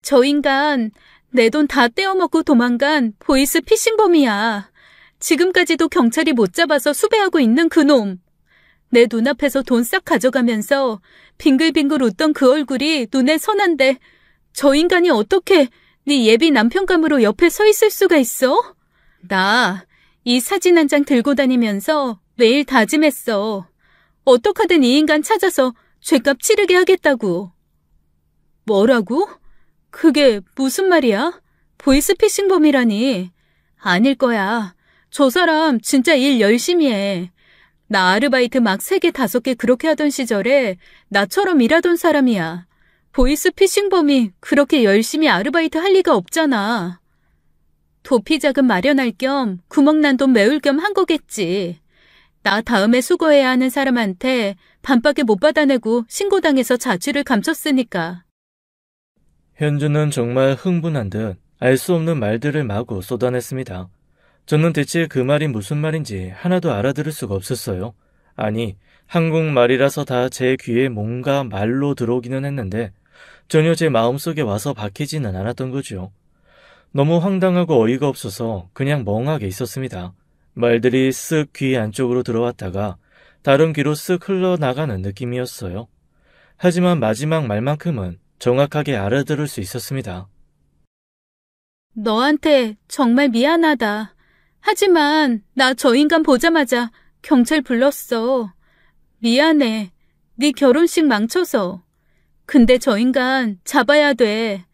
저 인간 내 돈 다 떼어먹고 도망간 보이스 피싱범이야. 지금까지도 경찰이 못 잡아서 수배하고 있는 그놈. 내 눈앞에서 돈 싹 가져가면서 빙글빙글 웃던 그 얼굴이 눈에 선한데 저 인간이 어떻게 네 예비 남편감으로 옆에 서 있을 수가 있어? 나 이 사진 한 장 들고 다니면서 매일 다짐했어. 어떡하든 이 인간 찾아서 죗값 치르게 하겠다고. 뭐라고? 그게 무슨 말이야? 보이스피싱범이라니. 아닐 거야. 저 사람 진짜 일 열심히 해. 나 아르바이트 막 3개, 5개 그렇게 하던 시절에 나처럼 일하던 사람이야. 보이스피싱범이 그렇게 열심히 아르바이트 할 리가 없잖아. 도피 자금 마련할 겸 구멍난 돈 메울 겸 한 거겠지. 나 다음에 수거해야 하는 사람한테 반밖에 못 받아내고 신고당해서 자취를 감췄으니까. 현주는 정말 흥분한 듯 알 수 없는 말들을 마구 쏟아냈습니다. 저는 대체 그 말이 무슨 말인지 하나도 알아들을 수가 없었어요. 아니, 한국말이라서 다 제 귀에 뭔가 말로 들어오기는 했는데 전혀 제 마음속에 와서 박히지는 않았던 거죠. 너무 황당하고 어이가 없어서 그냥 멍하게 있었습니다. 말들이 쓱 귀 안쪽으로 들어왔다가 다른 귀로 쓱 흘러나가는 느낌이었어요. 하지만 마지막 말만큼은 정확하게 알아들을 수 있었습니다. 너한테 정말 미안하다. 하지만 나 저 인간 보자마자 경찰 불렀어. 미안해. 네 결혼식 망쳐서. 근데 저 인간 잡아야 돼.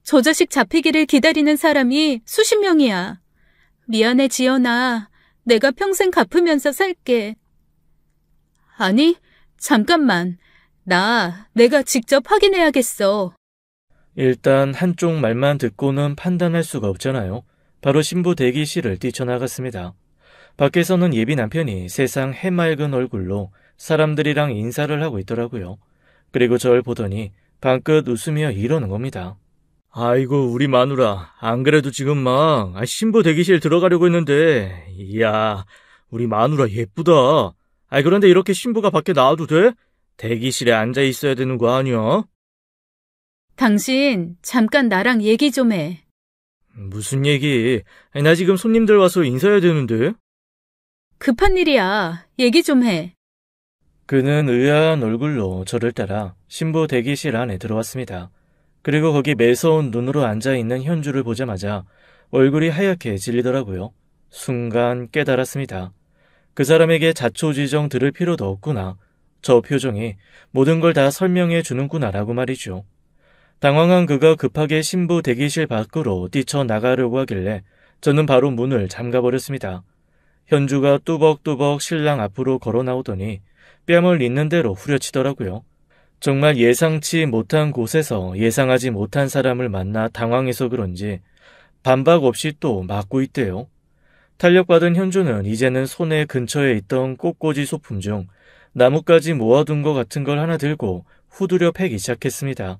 저 자식 잡히기를 기다리는 사람이 수십 명이야. 미안해 지연아. 내가 평생 갚으면서 살게. 아니, 잠깐만. 내가 직접 확인해야겠어. 일단 한쪽 말만 듣고는 판단할 수가 없잖아요. 바로 신부 대기실을 뛰쳐나갔습니다. 밖에서는 예비 남편이 세상 해맑은 얼굴로 사람들이랑 인사를 하고 있더라고요. 그리고 절 보더니 방긋 웃으며 이러는 겁니다. 아이고 우리 마누라, 안 그래도 지금 막 신부 대기실 들어가려고 했는데 이야 우리 마누라 예쁘다. 그런데 이렇게 신부가 밖에 나와도 돼? 대기실에 앉아 있어야 되는 거 아니야? 당신 잠깐 나랑 얘기 좀 해. 무슨 얘기? 나 지금 손님들 와서 인사해야 되는데. 급한 일이야. 얘기 좀 해. 그는 의아한 얼굴로 저를 따라 신부 대기실 안에 들어왔습니다. 그리고 거기 매서운 눈으로 앉아있는 현주를 보자마자 얼굴이 하얗게 질리더라고요. 순간 깨달았습니다. 그 사람에게 자초지종 들을 필요도 없구나. 저 표정이 모든 걸 다 설명해 주는구나 라고 말이죠. 당황한 그가 급하게 신부 대기실 밖으로 뛰쳐나가려고 하길래 저는 바로 문을 잠가버렸습니다. 현주가 뚜벅뚜벅 신랑 앞으로 걸어 나오더니 뺨을 있는 대로 후려치더라고요. 정말 예상치 못한 곳에서 예상하지 못한 사람을 만나 당황해서 그런지 반박 없이 또 맞고 있대요. 탄력받은 현주는 이제는 손에 근처에 있던 꽃꽂이 소품 중 나뭇가지 모아둔 것 같은 걸 하나 들고 후두려 패기 시작했습니다.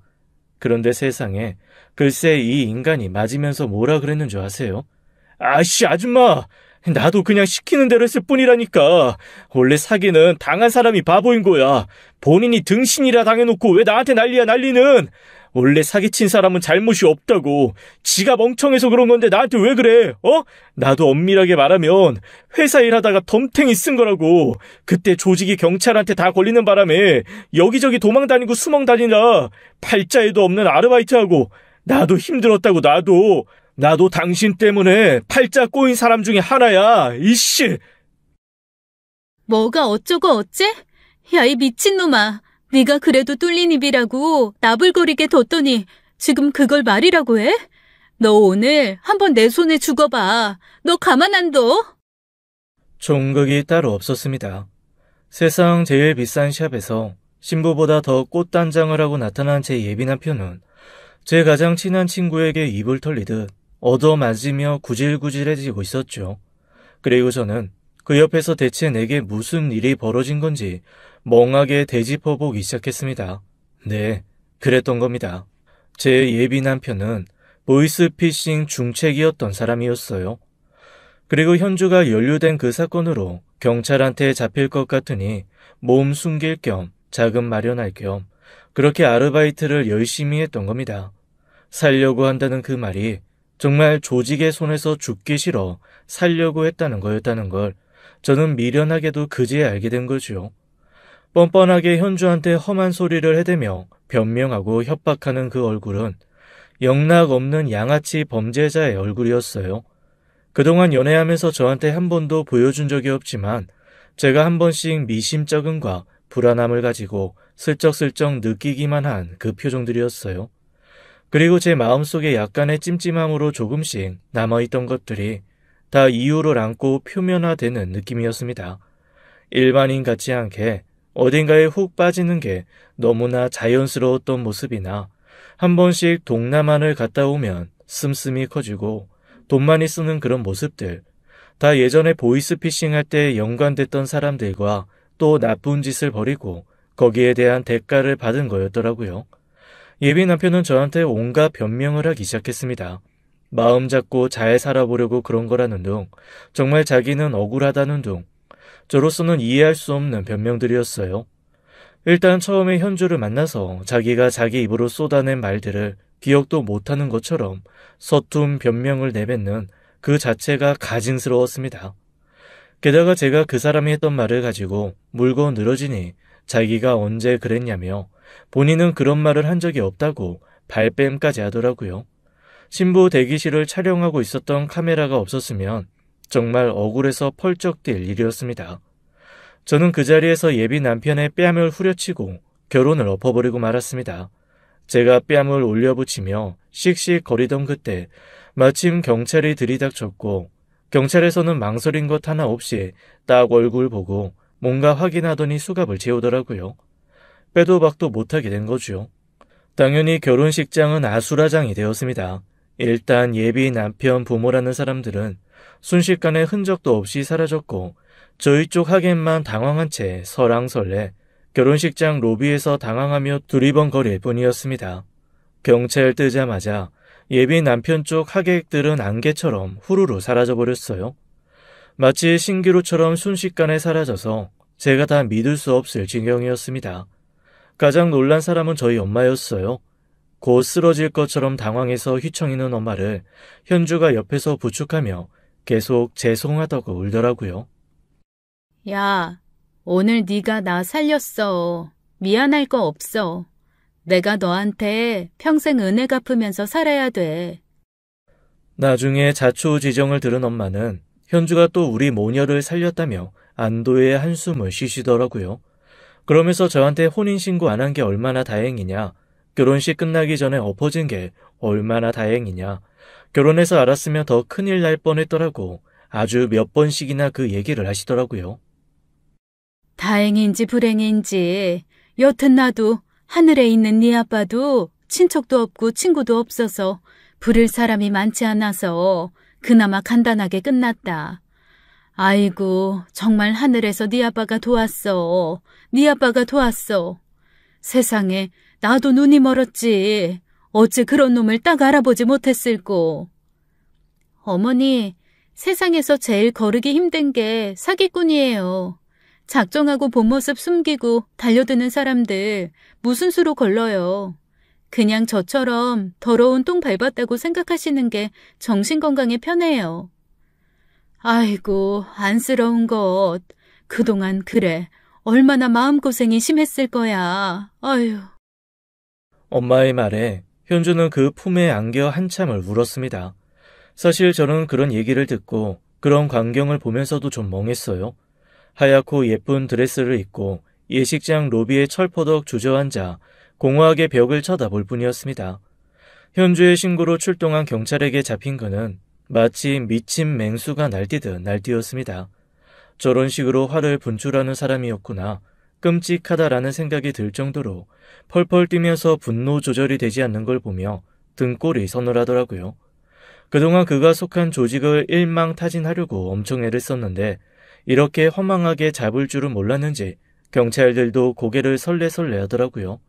그런데 세상에 글쎄 이 인간이 맞으면서 뭐라 그랬는 줄 아세요? 아씨 아줌마! 나도 그냥 시키는 대로 했을 뿐이라니까. 원래 사기는 당한 사람이 바보인 거야. 본인이 등신이라 당해놓고 왜 나한테 난리야 난리는. 원래 사기친 사람은 잘못이 없다고. 지가 멍청해서 그런 건데 나한테 왜 그래? 나도 엄밀하게 말하면 회사 일하다가 덤탱이 쓴 거라고. 그때 조직이 경찰한테 다 걸리는 바람에 여기저기 도망다니고 수멍다니라 팔자에도 없는 아르바이트하고. 나도 힘들었다고. 나도 당신 때문에 팔자 꼬인 사람 중에 하나야. 이씨. 뭐가 어쩌고 어째? 야, 이 미친놈아. 네가 그래도 뚫린 입이라고 나불거리게 뒀더니 지금 그걸 말이라고 해? 너 오늘 한번 내 손에 죽어봐. 너 가만 안 둬? 종극이 따로 없었습니다. 세상 제일 비싼 샵에서 신부보다 더 꽃단장을 하고 나타난 제 예비 남편은 제 가장 친한 친구에게 입을 털리듯 얻어맞으며 구질구질해지고 있었죠. 그리고 저는 그 옆에서 대체 내게 무슨 일이 벌어진 건지 멍하게 되짚어보기 시작했습니다. 네, 그랬던 겁니다. 제 예비 남편은 보이스피싱 중책이었던 사람이었어요. 그리고 현주가 연루된 그 사건으로 경찰한테 잡힐 것 같으니 몸 숨길 겸 자금 마련할 겸 그렇게 아르바이트를 열심히 했던 겁니다. 살려고 한다는 그 말이 정말 조직의 손에서 죽기 싫어 살려고 했다는 거였다는 걸 저는 미련하게도 그제야 알게 된 거죠. 뻔뻔하게 현주한테 험한 소리를 해대며 변명하고 협박하는 그 얼굴은 영락 없는 양아치 범죄자의 얼굴이었어요. 그동안 연애하면서 저한테 한 번도 보여준 적이 없지만 제가 한 번씩 미심쩍음과 불안함을 가지고 슬쩍슬쩍 느끼기만 한 그 표정들이었어요. 그리고 제 마음속에 약간의 찜찜함으로 조금씩 남아있던 것들이 다 이유를 안고 표면화되는 느낌이었습니다. 일반인 같지 않게 어딘가에 훅 빠지는 게 너무나 자연스러웠던 모습이나 한 번씩 동남안을 갔다 오면 씀씀이 커지고 돈 많이 쓰는 그런 모습들, 다 예전에 보이스피싱 할 때 연관됐던 사람들과 또 나쁜 짓을 벌이고 거기에 대한 대가를 받은 거였더라고요. 예비 남편은 저한테 온갖 변명을 하기 시작했습니다. 마음 잡고 잘 살아보려고 그런 거라는 둥, 정말 자기는 억울하다는 둥, 저로서는 이해할 수 없는 변명들이었어요. 일단 처음에 현주를 만나서 자기가 자기 입으로 쏟아낸 말들을 기억도 못하는 것처럼 서툰 변명을 내뱉는 그 자체가 가증스러웠습니다. 게다가 제가 그 사람이 했던 말을 가지고 물고 늘어지니 자기가 언제 그랬냐며 본인은 그런 말을 한 적이 없다고 발뺌까지 하더라고요. 신부 대기실을 촬영하고 있었던 카메라가 없었으면 정말 억울해서 펄쩍 뛸 일이었습니다. 저는 그 자리에서 예비 남편의 뺨을 후려치고 결혼을 엎어버리고 말았습니다. 제가 뺨을 올려붙이며 씩씩거리던 그때 마침 경찰이 들이닥쳤고 경찰에서는 망설인 것 하나 없이 딱 얼굴 보고 뭔가 확인하더니 수갑을 채우더라고요. 빼도 박도 못하게 된 거죠. 당연히 결혼식장은 아수라장이 되었습니다. 일단 예비 남편 부모라는 사람들은 순식간에 흔적도 없이 사라졌고 저희 쪽 하객만 당황한 채 설왕설래 결혼식장 로비에서 당황하며 두리번거릴 뿐이었습니다. 경찰 뜨자마자 예비 남편 쪽 하객들은 안개처럼 후루루 사라져버렸어요. 마치 신기루처럼 순식간에 사라져서 제가 다 믿을 수 없을 지경이었습니다. 가장 놀란 사람은 저희 엄마였어요. 곧 쓰러질 것처럼 당황해서 휘청이는 엄마를 현주가 옆에서 부축하며 계속 죄송하다고 울더라고요. 야, 오늘 네가 나 살렸어. 미안할 거 없어. 내가 너한테 평생 은혜 갚으면서 살아야 돼. 나중에 자초지정을 들은 엄마는 현주가 또 우리 모녀를 살렸다며 안도의 한숨을 쉬시더라고요. 그러면서 저한테 혼인신고 안 한 게 얼마나 다행이냐, 결혼식 끝나기 전에 엎어진 게 얼마나 다행이냐, 결혼해서 알았으면 더 큰일 날 뻔했더라고 아주 몇 번씩이나 그 얘기를 하시더라고요. 다행인지 불행인지 여튼 나도 하늘에 있는 네 아빠도 친척도 없고 친구도 없어서 부를 사람이 많지 않아서 그나마 간단하게 끝났다. 아이고, 정말 하늘에서 네 아빠가 도왔어. 네 아빠가 도왔어. 세상에, 나도 눈이 멀었지. 어찌 그런 놈을 딱 알아보지 못했을꼬. 어머니, 세상에서 제일 거르기 힘든 게 사기꾼이에요. 작정하고 본 모습 숨기고 달려드는 사람들 무슨 수로 걸러요. 그냥 저처럼 더러운 똥 밟았다고 생각하시는 게 정신건강에 편해요. 아이고, 안쓰러운 것. 그동안 그래. 얼마나 마음고생이 심했을 거야. 아휴. 엄마의 말에 현주는 그 품에 안겨 한참을 울었습니다. 사실 저는 그런 얘기를 듣고 그런 광경을 보면서도 좀 멍했어요. 하얗고 예쁜 드레스를 입고 예식장 로비에 철퍼덕 주저앉아 공허하게 벽을 쳐다볼 뿐이었습니다. 현주의 신고로 출동한 경찰에게 잡힌 그는 마치 미친 맹수가 날뛰듯 날뛰었습니다. 저런 식으로 화를 분출하는 사람이었구나, 끔찍하다라는 생각이 들 정도로 펄펄 뛰면서 분노 조절이 되지 않는 걸 보며 등골이 서늘하더라고요. 그동안 그가 속한 조직을 일망타진하려고 엄청 애를 썼는데 이렇게 허망하게 잡을 줄은 몰랐는지 경찰들도 고개를 설레설레 하더라고요.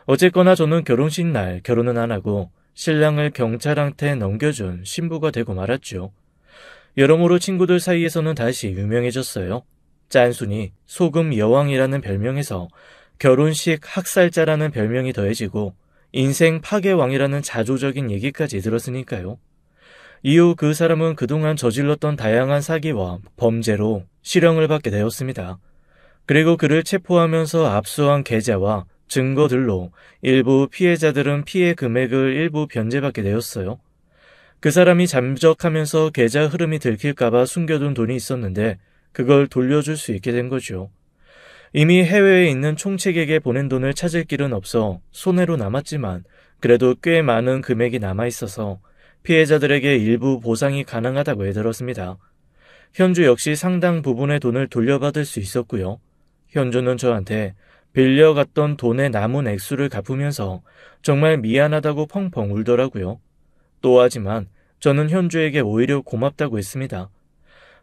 어쨌거나 저는 결혼식 날 결혼은 안 하고 신랑을 경찰한테 넘겨준 신부가 되고 말았죠. 여러모로 친구들 사이에서는 다시 유명해졌어요. 짠순이 소금 여왕이라는 별명에서 결혼식 학살자라는 별명이 더해지고 인생 파괴왕이라는 자조적인 얘기까지 들었으니까요. 이후 그 사람은 그동안 저질렀던 다양한 사기와 범죄로 실형을 받게 되었습니다. 그리고 그를 체포하면서 압수한 계좌와 증거들로 일부 피해자들은 피해 금액을 일부 변제받게 되었어요. 그 사람이 잠적하면서 계좌 흐름이 들킬까봐 숨겨둔 돈이 있었는데 그걸 돌려줄 수 있게 된 거죠. 이미 해외에 있는 총책에게 보낸 돈을 찾을 길은 없어 손해로 남았지만 그래도 꽤 많은 금액이 남아있어서 피해자들에게 일부 보상이 가능하다고 해들었습니다. 현주 역시 상당 부분의 돈을 돌려받을 수 있었고요. 현주는 저한테 빌려갔던 돈의 남은 액수를 갚으면서 정말 미안하다고 펑펑 울더라고요. 또 하지만 저는 현주에게 오히려 고맙다고 했습니다.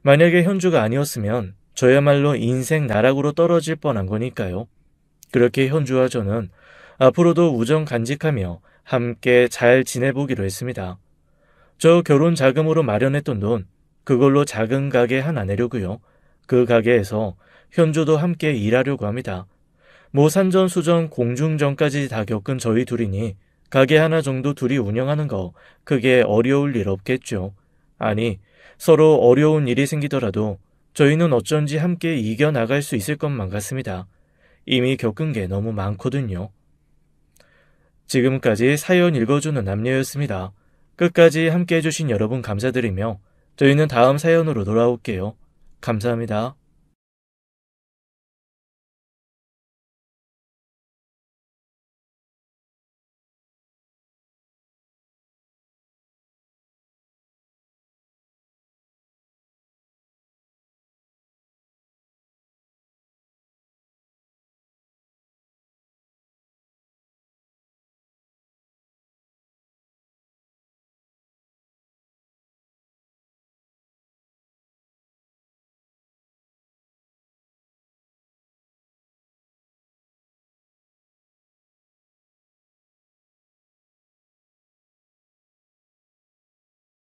만약에 현주가 아니었으면 저야말로 인생 나락으로 떨어질 뻔한 거니까요. 그렇게 현주와 저는 앞으로도 우정 간직하며 함께 잘 지내보기로 했습니다. 저 결혼 자금으로 마련했던 돈, 그걸로 작은 가게 하나 내려고요. 그 가게에서 현주도 함께 일하려고 합니다. 뭐 산전수전 공중전까지 다 겪은 저희 둘이니 가게 하나 정도 둘이 운영하는 거 크게 어려울 일 없겠죠. 아니, 서로 어려운 일이 생기더라도 저희는 어쩐지 함께 이겨나갈 수 있을 것만 같습니다. 이미 겪은 게 너무 많거든요. 지금까지 사연 읽어주는 남녀였습니다. 끝까지 함께 해주신 여러분 감사드리며 저희는 다음 사연으로 돌아올게요. 감사합니다.